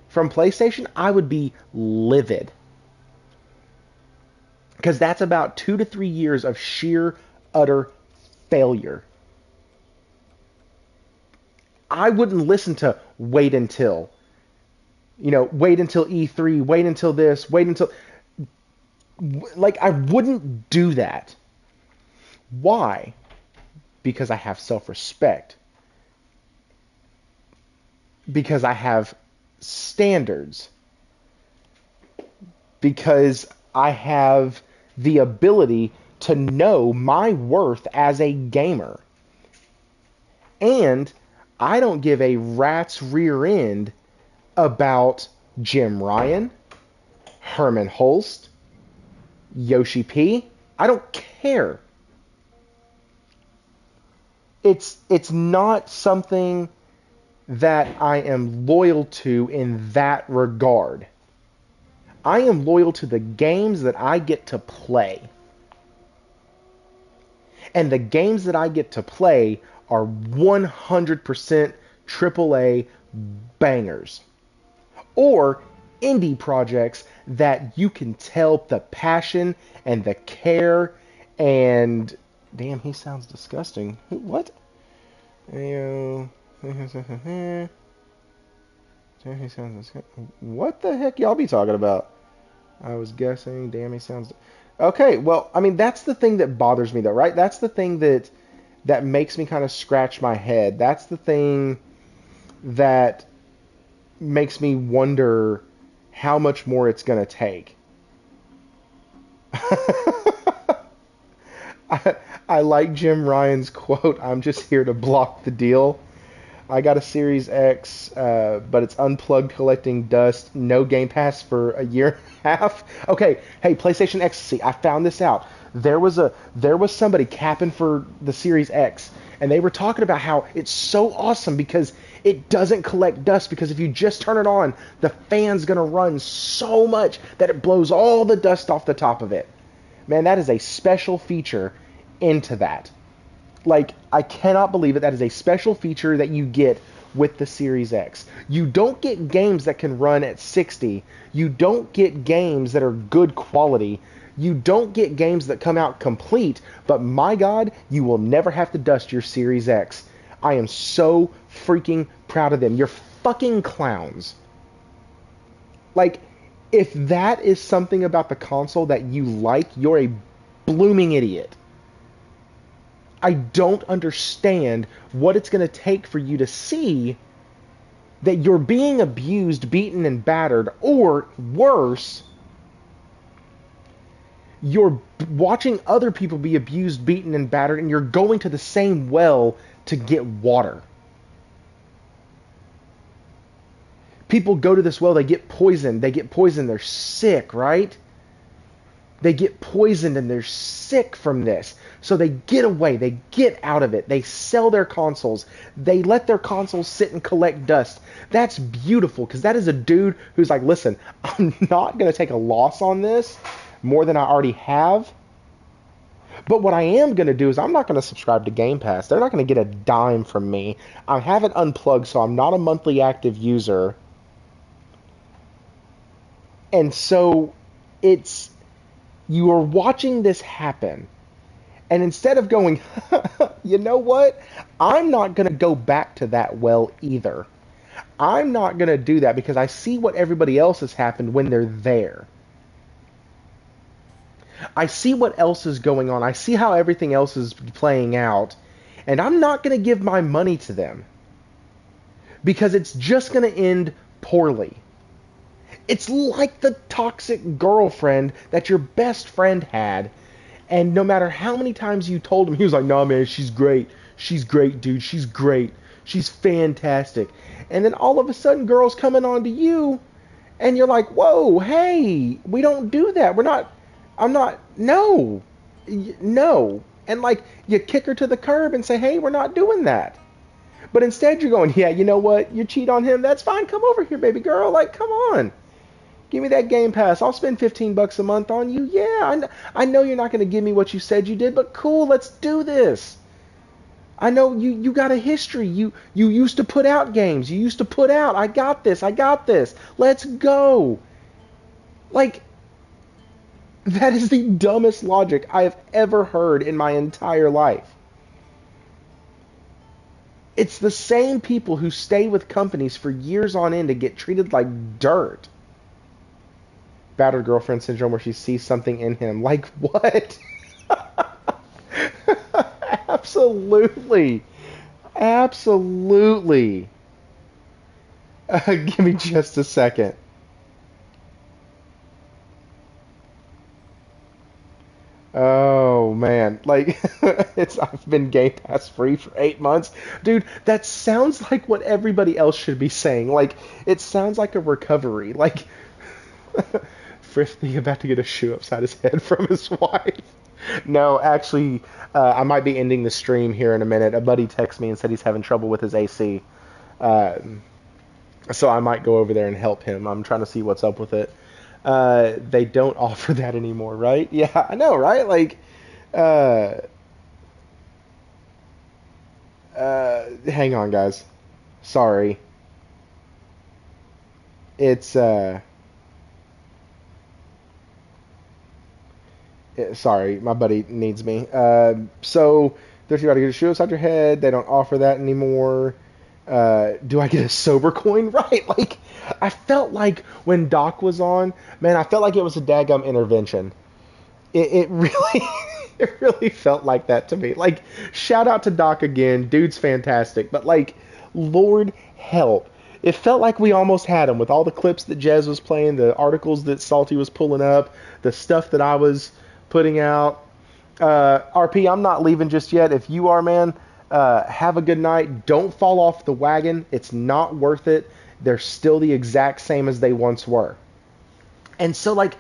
from PlayStation, I would be livid. Because that's about 2 to 3 years of sheer, utter failure. I wouldn't listen to wait until. Wait until E3, wait until this, wait until... Like, I wouldn't do that. Why? Because I have self-respect. Because I have standards. Because I have the ability to know my worth as a gamer. And I don't give a rat's rear end about Jim Ryan, Herman Holst, Yoshi P. I don't care. It's not something that I am loyal to in that regard. I am loyal to the games that I get to play. And the games that I get to play are 100% AAA bangers. Or indie projects that you can tell the passion and the care and... Damn, he sounds disgusting. What? What the heck y'all be talking about? I was guessing. Damn, he sounds... Okay, well, I mean, that's the thing that bothers me, though, right? That's the thing that makes me kind of scratch my head. That's the thing that makes me wonder how much more it's going to take. I like Jim Ryan's quote, "I'm just here to block the deal." I got a Series X, but it's unplugged collecting dust. No Game Pass for a year and a half. Okay, hey, PlayStation Ecstasy, I found this out. There was somebody capping for the Series X, and they were talking about how it's so awesome because it doesn't collect dust, because if you just turn it on, the fan's going to run so much that it blows all the dust off the top of it. Man, that is a special feature into that. Like, I cannot believe it. That is a special feature that you get with the Series X. You don't get games that can run at 60. You don't get games that are good quality. You don't get games that come out complete. But my God, you will never have to dust your Series X. I am so freaking proud of them. You're fucking clowns. Like, if that is something about the console that you like, you're a blooming idiot. I don't understand what it's going to take for you to see that you're being abused, beaten, and battered, or worse, you're watching other people be abused, beaten, and battered, and you're going to the same well to get water. People go to this well, they get poisoned, they're sick, right? They get poisoned and they're sick from this. So they get away, they get out of it, they sell their consoles, they let their consoles sit and collect dust. That's beautiful, because that is a dude who's like, listen, I'm not going to take a loss on this more than I already have. But what I am going to do is I'm not going to subscribe to Game Pass. They're not going to get a dime from me. I have it unplugged, so I'm not a monthly active user. And so it's, you are watching this happen. And instead of going, you know what? I'm not going to go back to that well either. I'm not going to do that because I see what everybody else has happened when they're there. I see what else is going on. I see how everything else is playing out. And I'm not going to give my money to them. Because it's just going to end poorly. It's like the toxic girlfriend that your best friend had. And no matter how many times you told him, he was like, nah, man, she's great. She's great, dude. She's great. She's fantastic. And then all of a sudden, girls coming on to you, and you're like, whoa, hey, we don't do that. No. No. And like, you kick her to the curb and say, hey, we're not doing that. But instead you're going, yeah, you know what? You cheat on him. That's fine. Come over here, baby girl. Like, come on. Give me that Game Pass. I'll spend $15 a month on you. Yeah, I know you're not going to give me what you said you did, but cool, let's do this. I know you got a history. You used to put out games. You used to put out, I got this. Let's go. Like, that is the dumbest logic I have ever heard in my entire life. It's the same people who stay with companies for years on end to get treated like dirt. Battered girlfriend syndrome, where she sees something in him. Like, what? Absolutely. Absolutely. Give me just a second. Oh man, like I've been Game Pass free for 8 months, dude. That sounds like what everybody else should be saying. Like, it sounds like a recovery. Like, Thrifty about to get a shoe upside his head from his wife. No, actually, I might be ending the stream here in a minute. A buddy texted me and said he's having trouble with his AC. So I might go over there and help him. I'm trying to see what's up with it. They don't offer that anymore, right? Yeah, I know, right? Like, hang on, guys. Sorry. It's, sorry, my buddy needs me. So, if you got to get a shoe outside your head, they don't offer that anymore. Do I get a sober coin? Right, like, I felt like when Doc was on, man, I felt like it was a daggum intervention. It really, it really felt like that to me. Like, shout out to Doc again, dude's fantastic, but like, Lord help. It felt like we almost had him with all the clips that Jez was playing, the articles that Salty was pulling up, the stuff that I was putting out. RP, I'm not leaving just yet. If you are, man, have a good night. Don't fall off the wagon. It's not worth it. They're still the exact same as they once were. And so, like,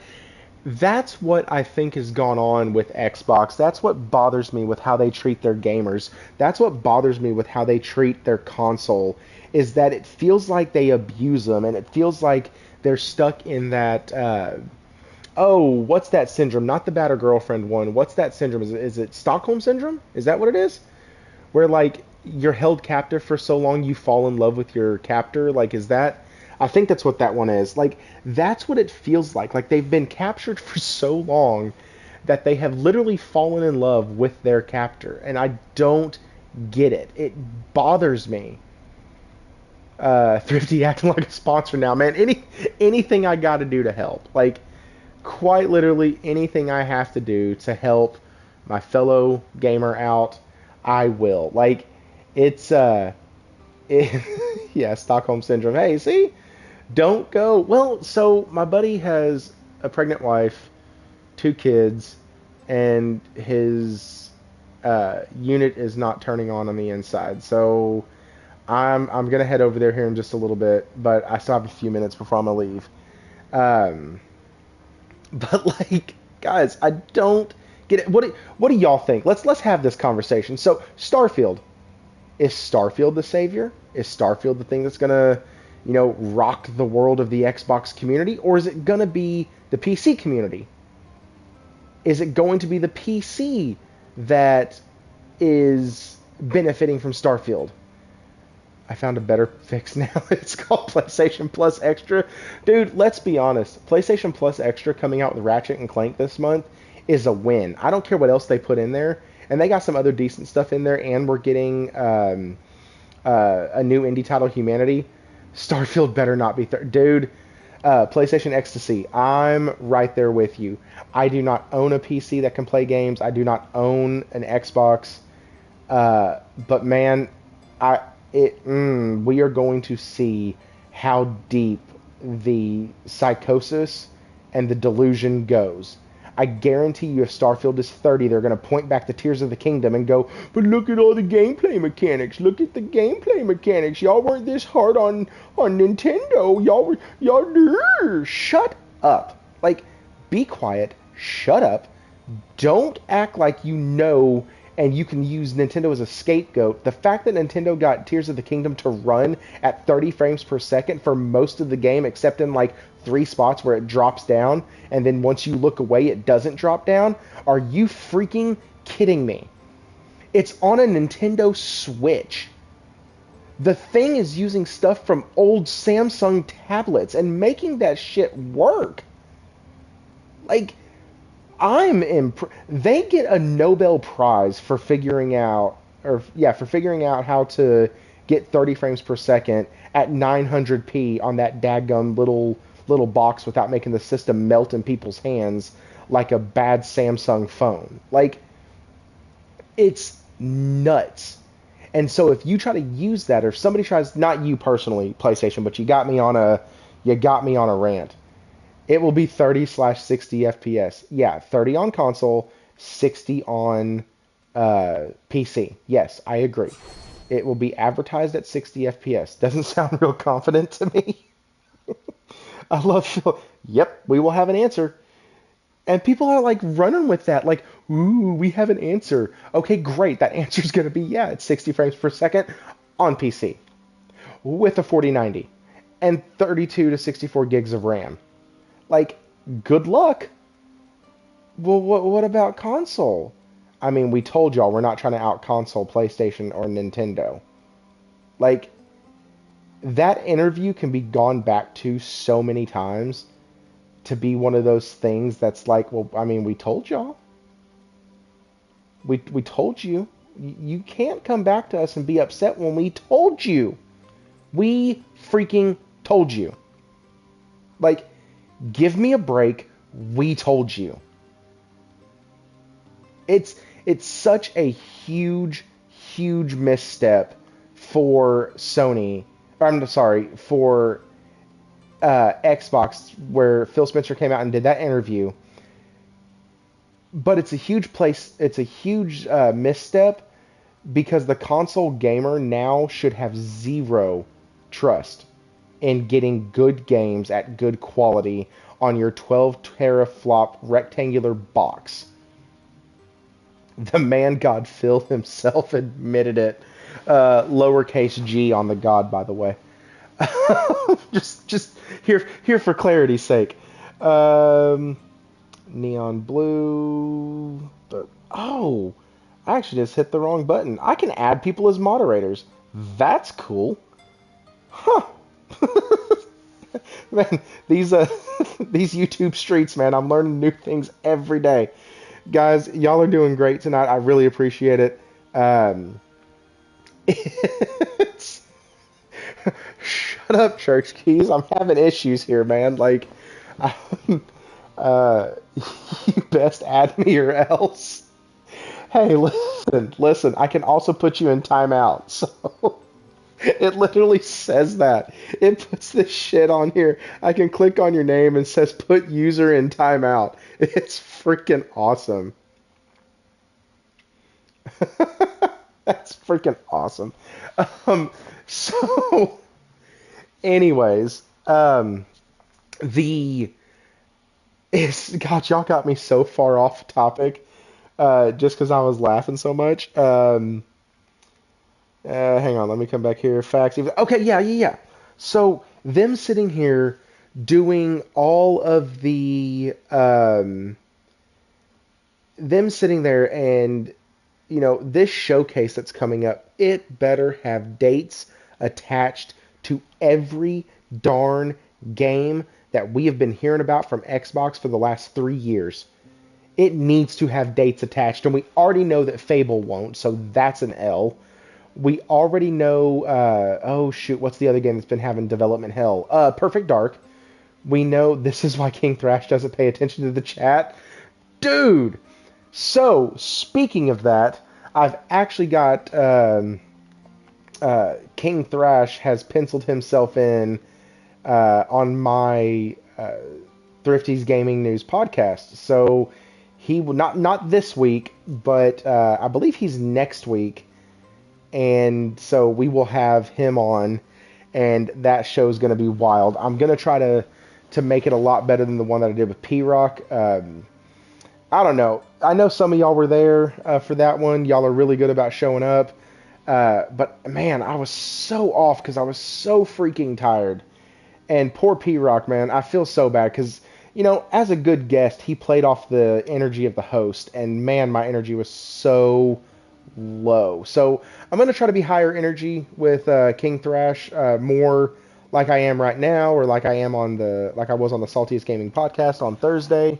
that's what I think has gone on with Xbox. That's what bothers me with how they treat their gamers. That's what bothers me with how they treat their console, is that it feels like they abuse them, and it feels like they're stuck in that, oh, what's that syndrome? Not the Batter Girlfriend one. What's that syndrome? Is it Stockholm Syndrome? Is that what it is? Where, like, you're held captive for so long you fall in love with your captor? Like, is that... I think that's what that one is. Like, that's what it feels like. Like, they've been captured for so long that they have literally fallen in love with their captor. And I don't get it. It bothers me. Thrifty acting like a sponsor now. Man, anything I gotta do to help. Like, quite literally anything I have to do to help my fellow gamer out, I will. Like, it's, yeah, Stockholm Syndrome. Hey, see? Don't go. Well, so my buddy has a pregnant wife, 2 kids, and his unit is not turning on the inside. So I'm gonna head over there here in just a little bit, but I still have a few minutes before I'm gonna leave. But like, Guys, I don't get it. What do y'all think? Let's have this conversation. So, Starfield. Is Starfield the savior? Is Starfield the thing that's gonna, rock the world of the Xbox community? Or is it gonna be the PC community? Is it going to be the PC that is benefiting from Starfield? I found a better fix now. It's called PlayStation Plus Extra. Dude, let's be honest. PlayStation Plus Extra coming out with Ratchet and Clank this month is a win. I don't care what else they put in there. And they got some other decent stuff in there. And we're getting a new indie title, Humanity. Starfield better not be... Dude, PlayStation Ecstasy. I'm right there with you. I do not own a PC that can play games. I do not own an Xbox. But man, we are going to see how deep the psychosis and the delusion goes. I guarantee you if Starfield is 30, they're going to point back to Tears of the Kingdom and go, but look at all the gameplay mechanics. Look at the gameplay mechanics. Y'all weren't this hard on Nintendo. Shut up. Like, be quiet. Shut up. Don't act like you know and you can use Nintendo as a scapegoat. The fact that Nintendo got Tears of the Kingdom to run at 30 frames per second for most of the game, except in like 3 spots where it drops down, and then once you look away, it doesn't drop down. Are you freaking kidding me? It's on a Nintendo Switch. The thing is using stuff from old Samsung tablets and making that shit work. Like, they get a Nobel Prize for figuring out how to get 30 frames per second at 900p on that daggum little box without making the system melt in people's hands like a bad Samsung phone. Like, it's nuts. And so if you try to use that, or if somebody tries, not you personally, PlayStation, but you got me on a rant. It will be 30/60 FPS. Yeah, 30 on console, 60 on PC. Yes, I agree. It will be advertised at 60 FPS. Doesn't sound real confident to me. I love, yep, we will have an answer. And people are like running with that, like, ooh, we have an answer. Okay, great. That answer is going to be, yeah, it's 60 frames per second on PC with a 4090 and 32 to 64 gigs of RAM. Like, good luck. Well, what about console? I mean, we told y'all we're not trying to out-console PlayStation or Nintendo. Like, that interview can be gone back to so many times to be one of those things that's like, well, I mean, we told y'all. We told you. You can't come back to us and be upset when we told you. We freaking told you. Like, give me a break. We told you. It's such a huge misstep for Sony. I'm sorry, for Xbox, where Phil Spencer came out and did that interview. But it's a huge misstep because the console gamer now should have zero trust in getting good games at good quality on your 12 teraflop rectangular box. The man God Phil himself admitted it. Lowercase g on the God, by the way. just here for clarity's sake. Neon blue. I actually just hit the wrong button. I can add people as moderators. That's cool. Huh. Man, these YouTube streets, man, I'm learning new things every day. Guys, y'all are doing great tonight. I really appreciate it. Shut up, Church Keys. I'm having issues here, man. Like, you best add me or else. Hey, listen. I can also put you in timeout. So it literally says that. It puts this shit on here. I can click on your name and says put user in timeout. It's freaking awesome. That's freaking awesome. So, anyways, the It's God, y'all got me so far off topic, just because I was laughing so much. Hang on, let me come back here. Facts. Okay, yeah. So them sitting here doing all of them sitting there and this showcase that's coming up, it better have dates attached to every darn game that we have been hearing about from Xbox for the last 3 years. It needs to have dates attached, and we already know that Fable won't, so that's an L. We already know, oh shoot, what's the other game that's been having development hell? Perfect Dark. We know this is why King Thrash doesn't pay attention to the chat. Dude! So, speaking of that, I've actually got King Thrash has penciled himself in on my Thrifty's Gaming News podcast. So he will not this week, but I believe he's next week, and so we will have him on, and that show's going to be wild. I'm going to try to make it a lot better than the one that I did with P-Rock. I don't know. I know some of y'all were there for that one. Y'all are really good about showing up. But man, I was so off because I was so freaking tired. And poor P-Rock, man, I feel so bad because, as a good guest, he played off the energy of the host. And man, my energy was so low. So I'm going to try to be higher energy with King Thrash, more like I am right now, or like I was on the Saltiest Gaming podcast on Thursday.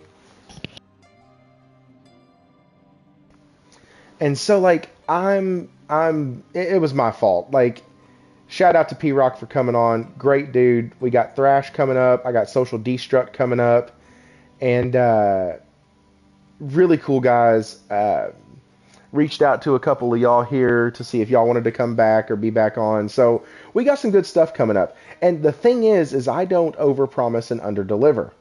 And so like it was my fault. Like, shout out to P Rock for coming on. Great dude. We got Thrash coming up. I got Social Destruct coming up. And really cool guys. Reached out to a couple of y'all here to see if y'all wanted to come back or be back on. So we got some good stuff coming up. And the thing is I don't overpromise and underdeliver.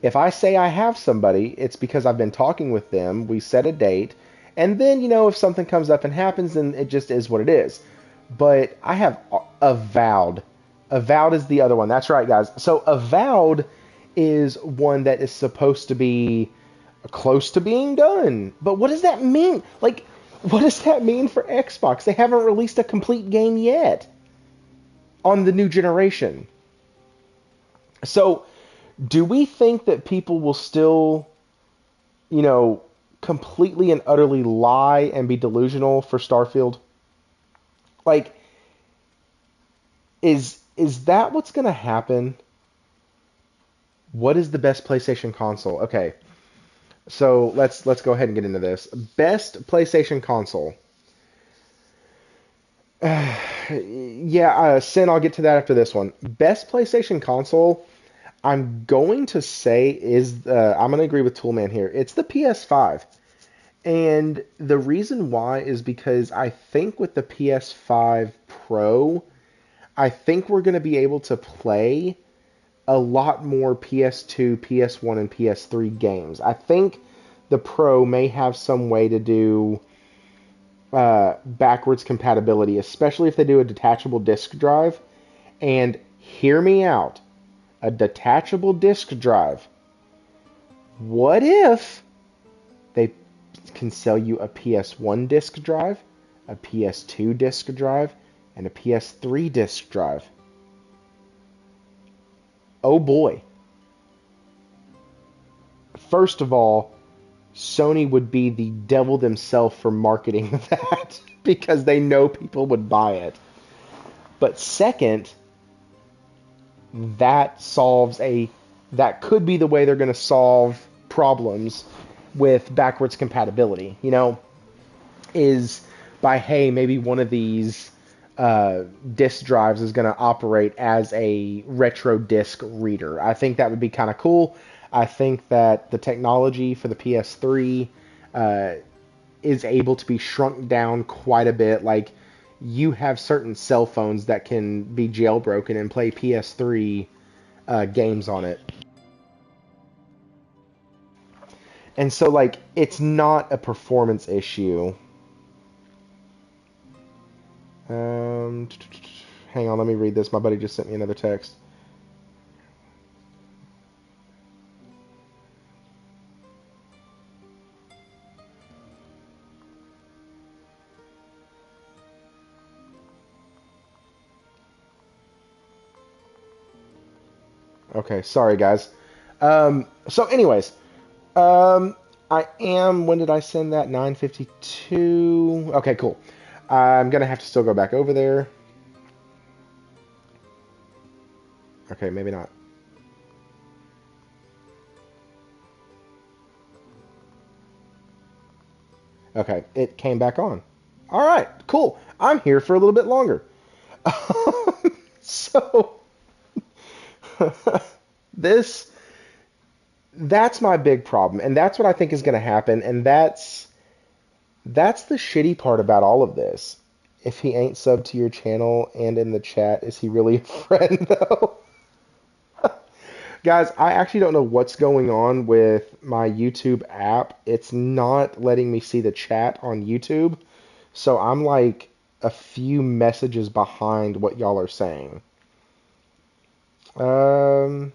If I say I have somebody, it's because I've been talking with them, we set a date, and then, if something comes up and happens, then it just is what it is. But I have Avowed. Avowed is the other one. That's right, guys. So Avowed is one that is supposed to be close to being done. But what does that mean? Like, what does that mean for Xbox? They haven't released a complete game yet on the new generation. So do we think that people will still, completely and utterly lie and be delusional for Starfield? Like, is that what's going to happen? What is the best PlayStation console? Okay, so let's go ahead and get into this. Best PlayStation console. Sin, I'll get to that after this one. Best PlayStation console. I'm going to say I'm going to agree with Toolman here. It's the PS5. And the reason why is because I think with the PS5 Pro, I think we're going to be able to play a lot more PS2, PS1, and PS3 games. I think the Pro may have some way to do backwards compatibility, especially if they do a detachable disk drive. And hear me out. A detachable disk drive. What if they can sell you a PS1 disk drive, a PS2 disk drive, and a PS3 disk drive? Oh boy. First of all, Sony would be the devil themselves for marketing that because they know people would buy it. But second, that could be the way they're going to solve problems with backwards compatibility, is by, hey, maybe one of these disk drives is going to operate as a retro disk reader. I think that would be kind of cool. I think that the technology for the PS3 is able to be shrunk down quite a bit. Like, you have certain cell phones that can be jailbroken and play PS3 games on it. And so, like, it's not a performance issue. Hang on, let me read this. My buddy just sent me another text. Okay, sorry guys. So anyways, um, I am. When did I send that? 9:52. Okay, cool. I'm gonna have to still go back over there. Okay, maybe not. Okay, it came back on. All right, cool. I'm here for a little bit longer. So this that's my big problem, and that's what I think is going to happen, and that's the shitty part about all of this. If he ain't subbed to your channel and in the chat, is he really a friend though? Guys, I actually don't know what's going on with my YouTube app. It's not letting me see the chat on YouTube. So I'm like a few messages behind what y'all are saying. Um,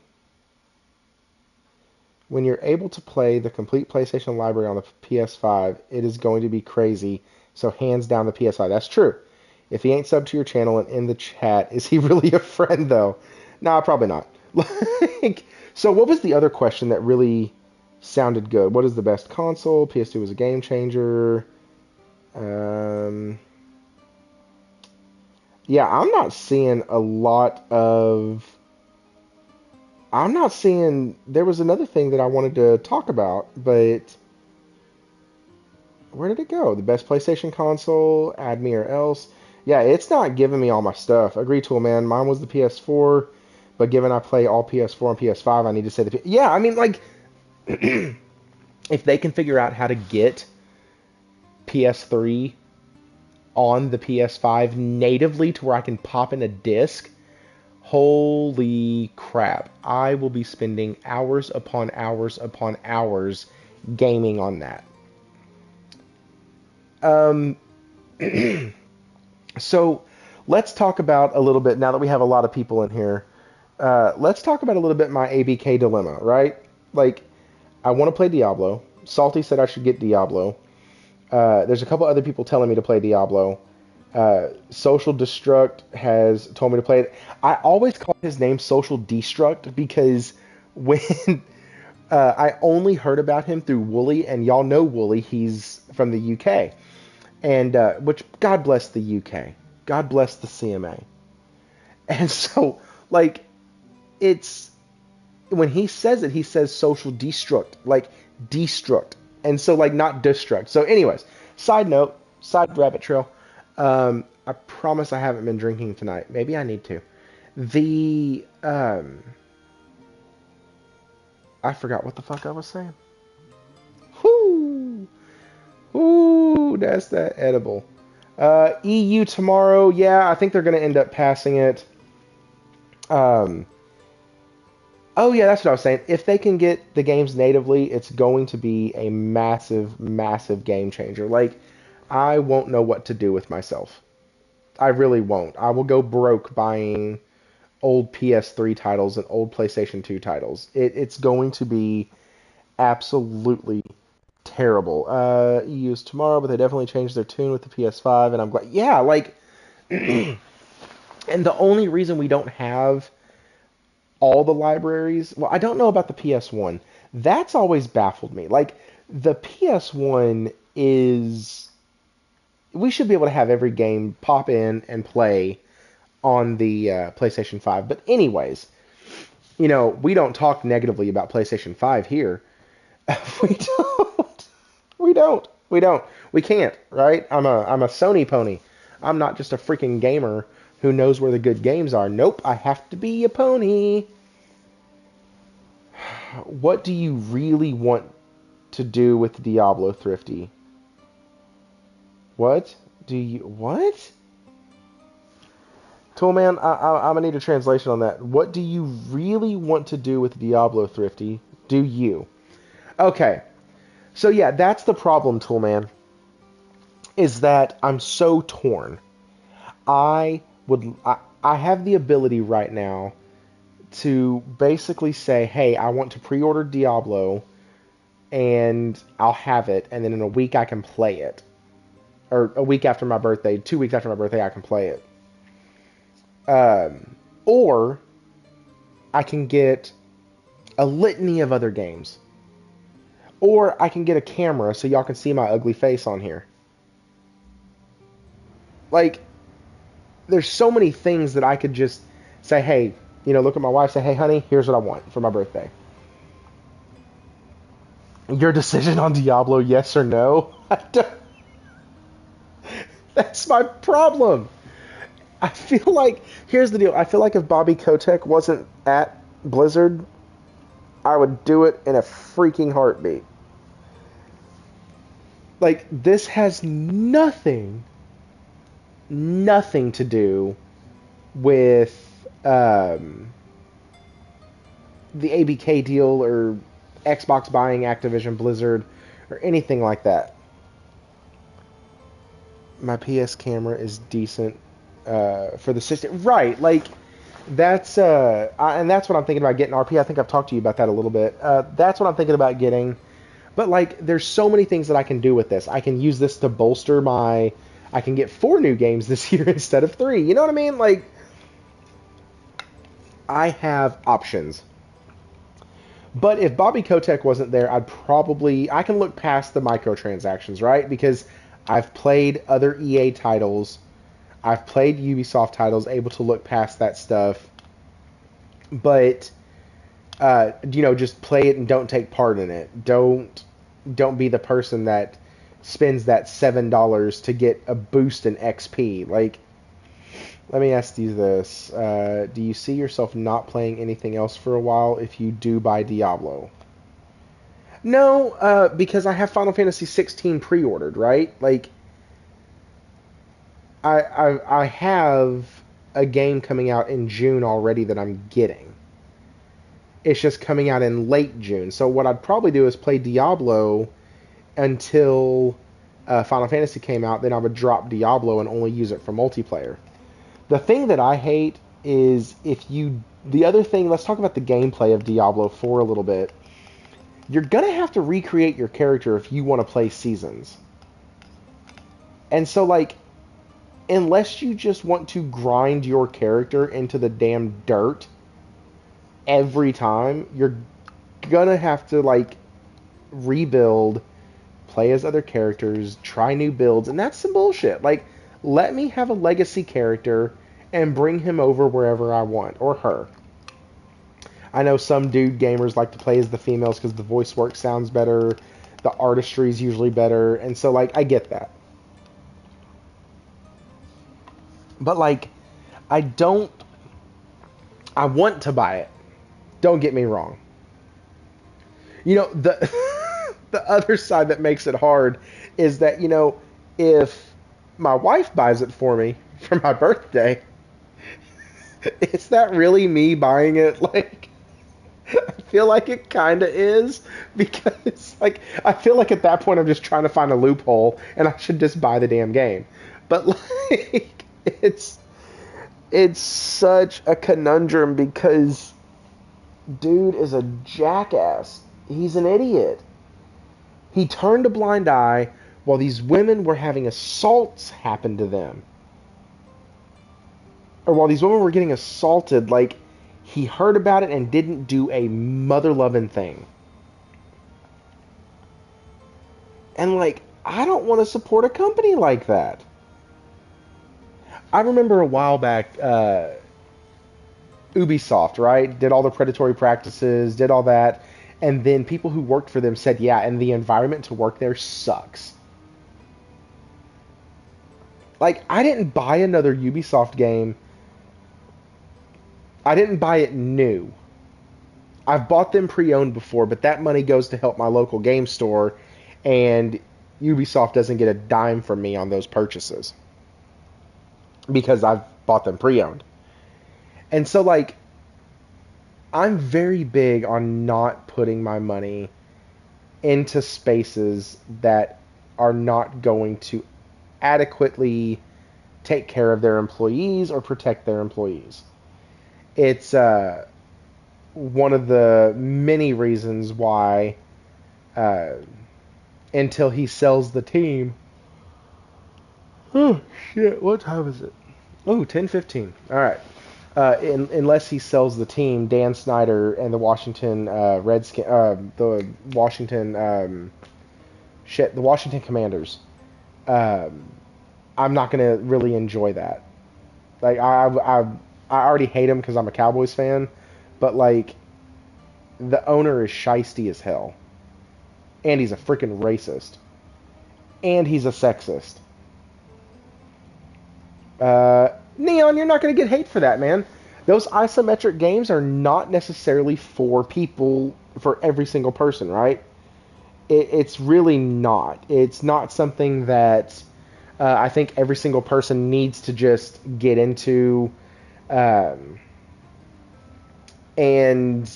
when you're able to play the complete PlayStation library on the PS5, it is going to be crazy. So hands down the PS5. That's true. If he ain't subbed to your channel and in the chat, is he really a friend though? Nah, probably not. Like, so what was the other question that really sounded good? What is the best console? PS2 was a game changer. Um, yeah, I'm not seeing a lot of. I'm not seeing. There was another thing that I wanted to talk about, but where did it go? The best PlayStation console, add me or else. Yeah, it's not giving me all my stuff. Agree to it, man. Mine was the PS4, but given I play all PS4 and PS5, I need to say the. Yeah, I mean, like, if they can figure out how to get PS3 on the PS5 natively to where I can pop in a disc, holy crap. I will be spending hours upon hours upon hours gaming on that. Um, so let's talk about a little bit, now that we have a lot of people in here, let's talk about a little bit my ABK dilemma, right? Like, I want to play Diablo. Salty said I should get Diablo. There's a couple other people telling me to play Diablo. Social Destruct has told me to play it. I always call his name Social Destruct because when I only heard about him through Wooly, and y'all know Wooly, he's from the UK. And which, God bless the UK. God bless the CMA. And so, like, it's when he says it, he says social destruct, like destruct. And so, like, not destruct. So, anyways, side note, side rabbit trail. I promise I haven't been drinking tonight. Maybe I need to. The, I forgot what the fuck I was saying. Whoo! Ooh, that's that edible. EU tomorrow, yeah, I think they're going to end up passing it. Um, oh, yeah, that's what I was saying. If they can get the games natively, it's going to be a massive, massive game changer. Like, I won't know what to do with myself. I really won't. I will go broke buying old PS3 titles and old PlayStation 2 titles. It's going to be absolutely terrible. EU's tomorrow, but they definitely changed their tune with the PS5, and I'm glad. Yeah, like, and the only reason we don't have all the libraries, well, I don't know about the PS1. That's always baffled me. Like, the PS1 is, we should be able to have every game pop in and play on the PlayStation 5. But anyways, you know, we don't talk negatively about PlayStation 5 here. We don't. We don't. We don't. We can't, right? I'm a Sony pony. I'm not just a freaking gamer who knows where the good games are. Nope, I have to be a pony. What do you really want to do with Diablo Thrifty? What do you what? Toolman, I'm gonna need a translation on that. What do you really want to do with Diablo Thrifty? Do you? Okay. So yeah, that's the problem, Toolman. Is that I'm so torn. I would I have the ability right now to basically say, "Hey, I want to pre-order Diablo and I'll have it, and then in a week I can play it." Or a week after my birthday, 2 weeks after my birthday I can play it. Or I can get a litany of other games. Or I can get a camera so y'all can see my ugly face on here. Like, there's so many things that I could just say, hey, look at my wife, say, hey, honey, here's what I want for my birthday. Your decision on Diablo, yes or no? That's my problem. I feel like, here's the deal. I feel like if Bobby Kotick wasn't at Blizzard, I would do it in a freaking heartbeat. Like, this has nothing to do with the ABK deal or Xbox buying Activision Blizzard or anything like that. My PS camera is decent for the system. Right, like, that's and that's what I'm thinking about getting. RP, I think I've talked to you about that a little bit. That's what I'm thinking about getting. But, like, there's so many things that I can do with this. I can use this to bolster my... I can get 4 new games this year instead of 3. You know what I mean? Like, I have options. But if Bobby Kotick wasn't there, I can look past the microtransactions, right? Because I've played other EA titles. I've played Ubisoft titles, able to look past that stuff. But... just play it and don't take part in it. Don't be the person that spends that $7 to get a boost in XP. Like, let me ask you this. Do you see yourself not playing anything else for a while if you do buy Diablo? No, because I have Final Fantasy 16 pre-ordered, right? Like, I have a game coming out in June already that I'm getting. It's just coming out in late June. So what I'd probably do is play Diablo until Final Fantasy came out. Then I would drop Diablo and only use it for multiplayer. The thing that I hate is the other thing, let's talk about the gameplay of Diablo 4 a little bit. You're going to have to recreate your character if you want to play Seasons. And so, like, unless you just want to grind your character into the damn dirt every time, you're gonna have to, like, rebuild, play as other characters, try new builds, and that's some bullshit. Like, let me have a legacy character and bring him over wherever I want, or her. I know some dude gamers like to play as the females because the voice work sounds better, the artistry is usually better, and so, like, I get that. But, like, I want to buy it. Don't get me wrong. The the other side that makes it hard is that, if my wife buys it for me for my birthday, is that really me buying it? Like, I feel like it kind of is, because, like, I feel like at that point I'm just trying to find a loophole and I should just buy the damn game. But, like, it's such a conundrum because dude is a jackass. He's an idiot. He turned a blind eye while these women were having assaults happen to them. Or while these women were getting assaulted, like, he heard about it and didn't do a mother-loving thing. And, like, I don't want to support a company like that. I remember a while back, Ubisoft, right? Did all the predatory practices, did all that, and then people who worked for them said, yeah, and the environment to work there sucks. Like, I didn't buy another Ubisoft game. I didn't buy it new. I've bought them pre-owned before, but that money goes to help my local game store, and Ubisoft doesn't get a dime from me on those purchases because I've bought them pre-owned. And so, like, I'm very big on not putting my money into spaces that are not going to adequately take care of their employees or protect their employees. It's one of the many reasons why, until he sells the team... Oh, shit, what time is it? Oh, 10:15. All right. unless he sells the team, Dan Snyder and the Washington the Washington the Washington Commanders. Um, I'm not gonna really enjoy that. Like I already hate him because I'm a Cowboys fan, but like the owner is shisty as hell, and he's a freaking racist, and he's a sexist. Neon, you're not gonna get hate for that, man. Those isometric games are not necessarily for people, for every single person, right? It's really not. It's not something that I think every single person needs to just get into. Um, and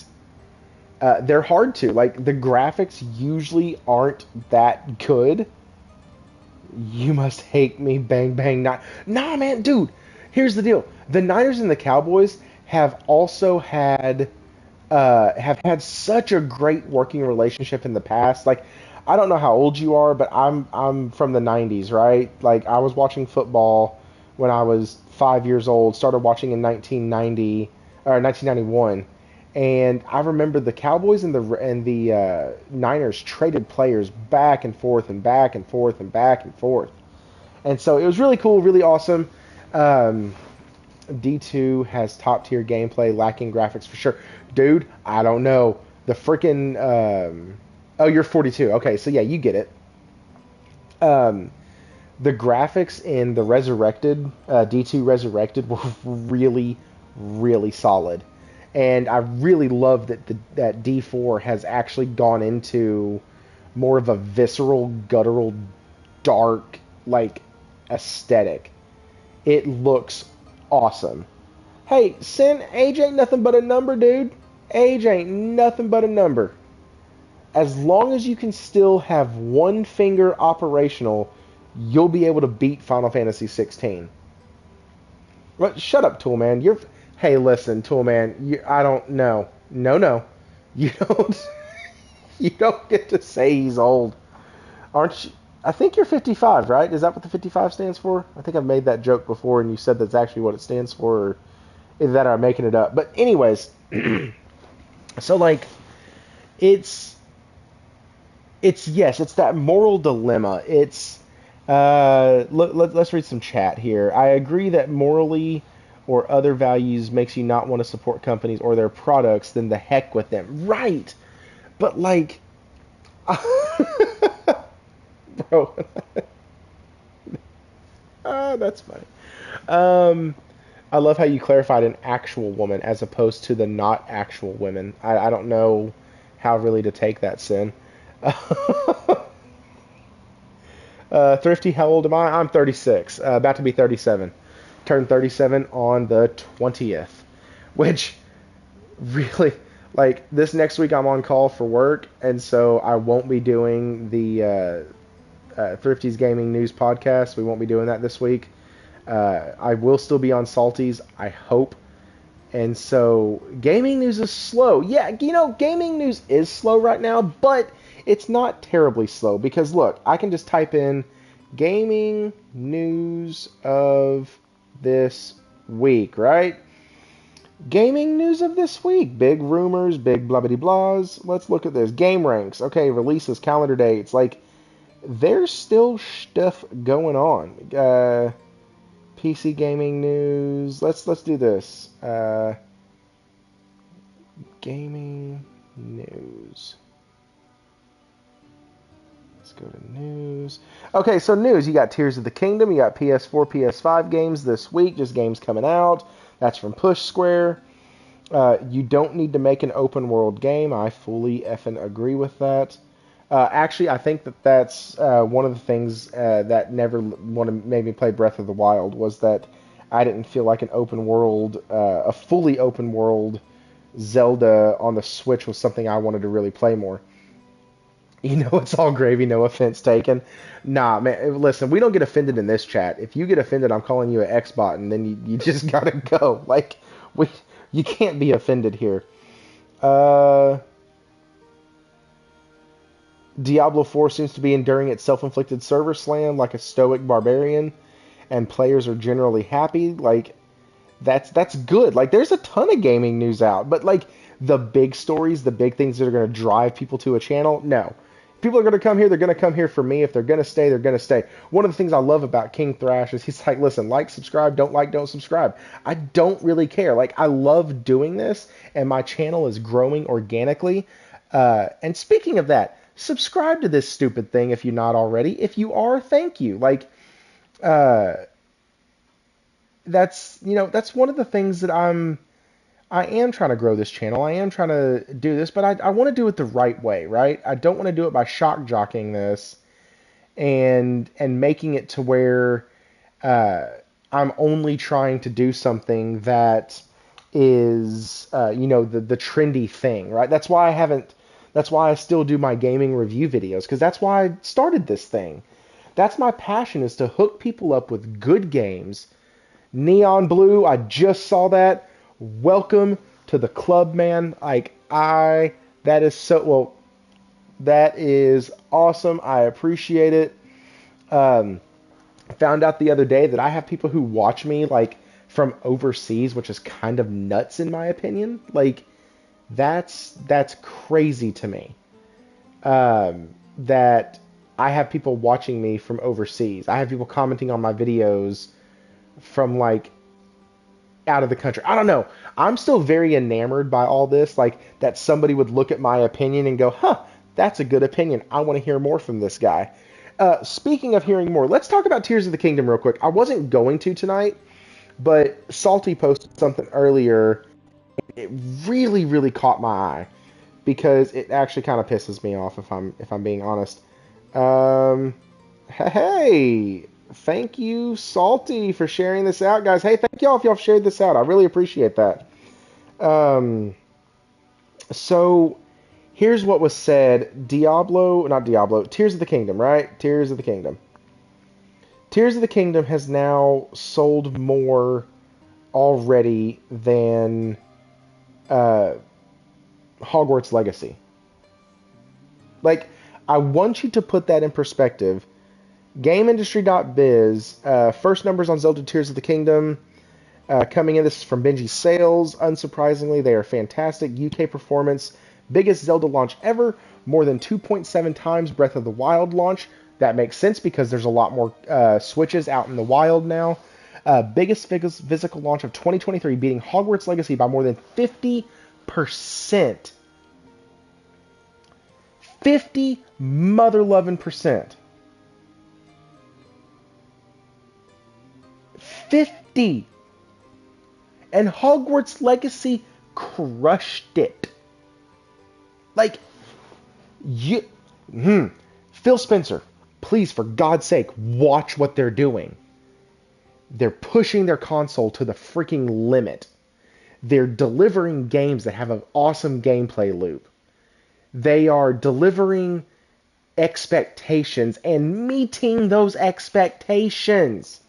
they're hard to. Like, the graphics usually aren't that good. You must hate me, bang, bang, not. Nah, man, dude, here's the deal. The Niners and the Cowboys have had such a great working relationship in the past. Like, I don't know how old you are, but I'm from the 90s, right? Like, I was watching football when I was 5 years old. Started watching in 1990 or 1991, and I remember the Cowboys and the Niners traded players back and forth and back and forth and back and forth, and so it was really cool, really awesome. Um, D2 has top tier gameplay, lacking graphics for sure. Dude, I don't know. The freaking. Oh, you're 42. Okay, so yeah, you get it. Um, the graphics in the Resurrected, D2 Resurrected, were really, really solid. And I really love that D4 has actually gone into more of a visceral, guttural, dark, like, aesthetic. It looks awesome. Hey, Sin, age ain't nothing but a number, dude. Age ain't nothing but a number. As long as you can still have one finger operational, you'll be able to beat Final Fantasy 16. But shut up, Toolman. Hey, listen, Toolman. I don't know. No. You don't. You don't get to say he's old, aren't you? I think you're 55, right? Is that what the 55 stands for? I think I've made that joke before, and you said that's actually what it stands for, or either that or I'm making it up. But anyways, so like, it's yes, it's that moral dilemma. It's let's read some chat here. I agree that morally or other values makes you not want to support companies or their products, then the heck with them. Right. But like bro. That's funny. I love how you clarified an actual woman as opposed to the not actual women. I don't know how really to take that, Sin. Thrifty, how old am I? I'm 36, about to be 37. Turned 37 on the 20th, which really, like, this next week I'm on call for work, and so I won't be doing the Thrifty's Gaming News podcast. We won't be doing that this week. I will still be on Salties, I hope. And so gaming news is slow. Yeah, gaming news is slow right now, but it's not terribly slow because look, I can just type in gaming news of this week, right? Gaming news of this week. Big rumors, big blah-bitty blahs. Let's look at this. Game ranks. Okay, releases, calendar dates. Like, there's still stuff going on. PC gaming news. Let's do this. Gaming news. Let's go to news. Okay, so news. You got Tears of the Kingdom. You got PS4, PS5 games this week. Just games coming out. That's from Push Square. You don't need to make an open world game. I fully effing agree with that. Actually, I think that's one of the things that never made me play Breath of the Wild was that I didn't feel like an open world, a fully open world Zelda on the Switch was something I wanted to really play more. It's all gravy, no offense taken. Nah, man, listen, we don't get offended in this chat. If you get offended, I'm calling you an X-bot, and then you just gotta go. Like, you can't be offended here. Diablo IV seems to be enduring its self-inflicted server slam like a stoic barbarian, and players are generally happy. Like, that's good. Like there's a ton of gaming news out, but like the big stories, the big things that are going to drive people to a channel, no. People are going to come here, they're going to come here for me. If they're going to stay, they're going to stay. One of the things I love about King Thrash is he's like, listen, like, subscribe, don't like, don't subscribe. I don't really care. Like, I love doing this, and my channel is growing organically. And speaking of that, subscribe to this stupid thing if you're not already. If you are, thank you. Like, uh, that's one of the things that I am trying to grow this channel. I am trying to do this, but I want to do it the right way, right? I don't want to do it by shock jockeying this and making it to where uh, I'm only trying to do something that is the trendy thing, right? That's why I haven't. That's why I still do my gaming review videos, because that's why I started this thing. That's my passion, is to hook people up with good games. Neon Blue, I just saw that. Welcome to the club, man. That is so, well, that is awesome. I appreciate it. Found out the other day that I have people who watch me, like, from overseas, which is kind of nuts in my opinion. Like, that's crazy to me. That I have people watching me from overseas. I have people commenting on my videos from, like, out of the country. I don't know. I'm still very enamored by all this, like that somebody would look at my opinion and go, huh, that's a good opinion. I want to hear more from this guy. Speaking of hearing more, let's talk about Tears of the Kingdom real quick. I wasn't going to tonight, but Salty posted something earlier. It really, really caught my eye because it actually kind of pisses me off, if I'm being honest. Hey, thank you, Salty, for sharing this out, guys. Hey, thank y'all if y'all shared this out. I really appreciate that. So here's what was said. Tears of the Kingdom, right? Tears of the Kingdom. Tears of the Kingdom has now sold more already than Hogwarts Legacy. Like, I want you to put that in perspective. GameIndustry.biz, first numbers on Zelda Tears of the Kingdom coming in. This is from Benji's sales. Unsurprisingly, they are fantastic. UK performance, biggest Zelda launch ever, more than 2.7 times Breath of the Wild launch. That makes sense because there's a lot more Switches out in the wild now. Biggest physical launch of 2023, beating Hogwarts Legacy by more than 50%. 50 mother-loving%. 50. And Hogwarts Legacy crushed it. Like, Phil Spencer, please, for God's sake, watch what they're doing. They're pushing their console to the freaking limit. They're delivering games that have an awesome gameplay loop. They are delivering expectations and meeting those expectations.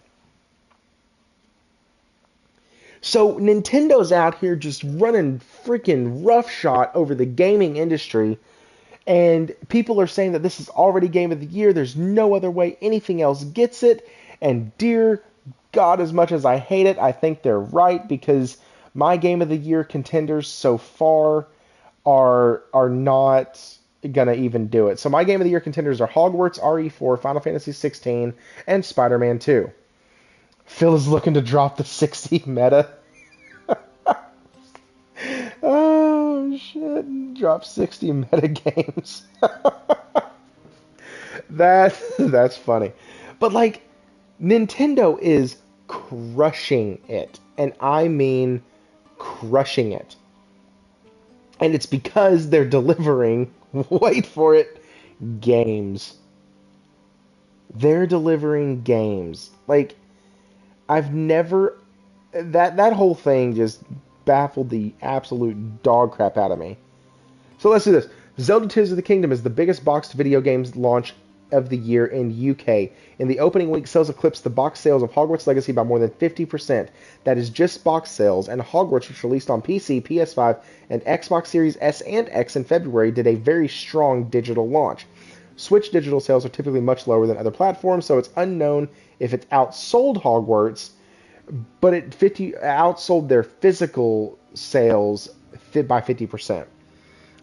So Nintendo's out here just running freaking roughshod over the gaming industry, and people are saying that this is already Game of the Year. There's no other way anything else gets it. And dear God, as much as I hate it, I think they're right, because my Game of the Year contenders so far are not gonna even do it. So my Game of the Year contenders are Hogwarts, RE4, Final Fantasy 16, and Spider-Man 2. Phil is looking to drop the 60 meta. Oh, shit. Drop 60 meta games. That's funny. But, like, Nintendo is crushing it. And I mean crushing it. And it's because they're delivering, wait for it, games. They're delivering games. Like, I've never... That whole thing just baffled the absolute dog crap out of me. So let's do this. Zelda Tears of the Kingdom is the biggest boxed video games launch of the year in UK. In the opening week, sales eclipsed the box sales of Hogwarts Legacy by more than 50%. That is just box sales, and Hogwarts, which released on PC, PS5, and Xbox Series S and X in February, did a very strong digital launch. Switch digital sales are typically much lower than other platforms, so it's unknown if it outsold Hogwarts, but it outsold their physical sales by 50%.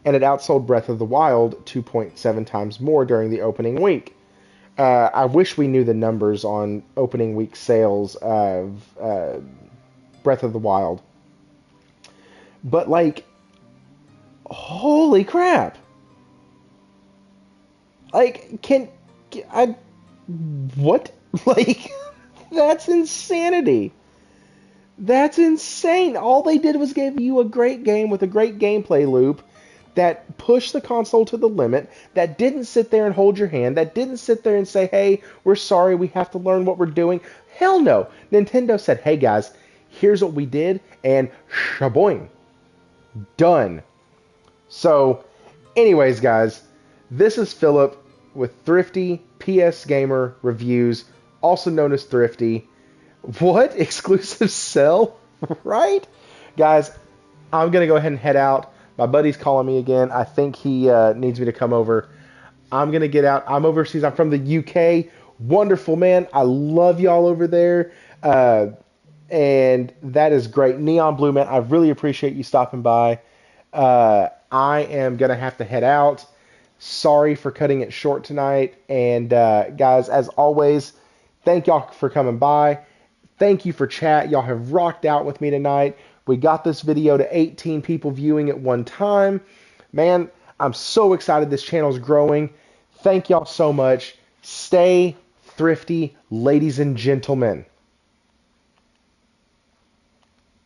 And it outsold Breath of the Wild 2.7 times more during the opening week. I wish we knew the numbers on opening week sales of Breath of the Wild. But, like, holy crap. Like, what? Like, that's insanity. That's insane. All they did was give you a great game with a great gameplay loop that pushed the console to the limit, that didn't sit there and hold your hand, that didn't sit there and say, hey, we're sorry, we have to learn what we're doing. Hell no. Nintendo said, hey guys, here's what we did, and shaboing. Done. So, anyways, guys, this is Philip with Thrifty PS Gamer Reviews, also known as Thrifty. What? Exclusive sell? Right? Guys, I'm going to go ahead and head out. My buddy's calling me again. I think he needs me to come over. I'm going to get out. I'm overseas. I'm from the UK. Wonderful, man. I love y'all over there. And that is great. Neon Blue, man, I really appreciate you stopping by. I am going to have to head out. Sorry for cutting it short tonight. And guys, as always, thank y'all for coming by. Thank you for chat. Y'all have rocked out with me tonight. We got this video to 18 people viewing at one time. Man, I'm so excited this channel's growing. Thank y'all so much. Stay thrifty, ladies and gentlemen.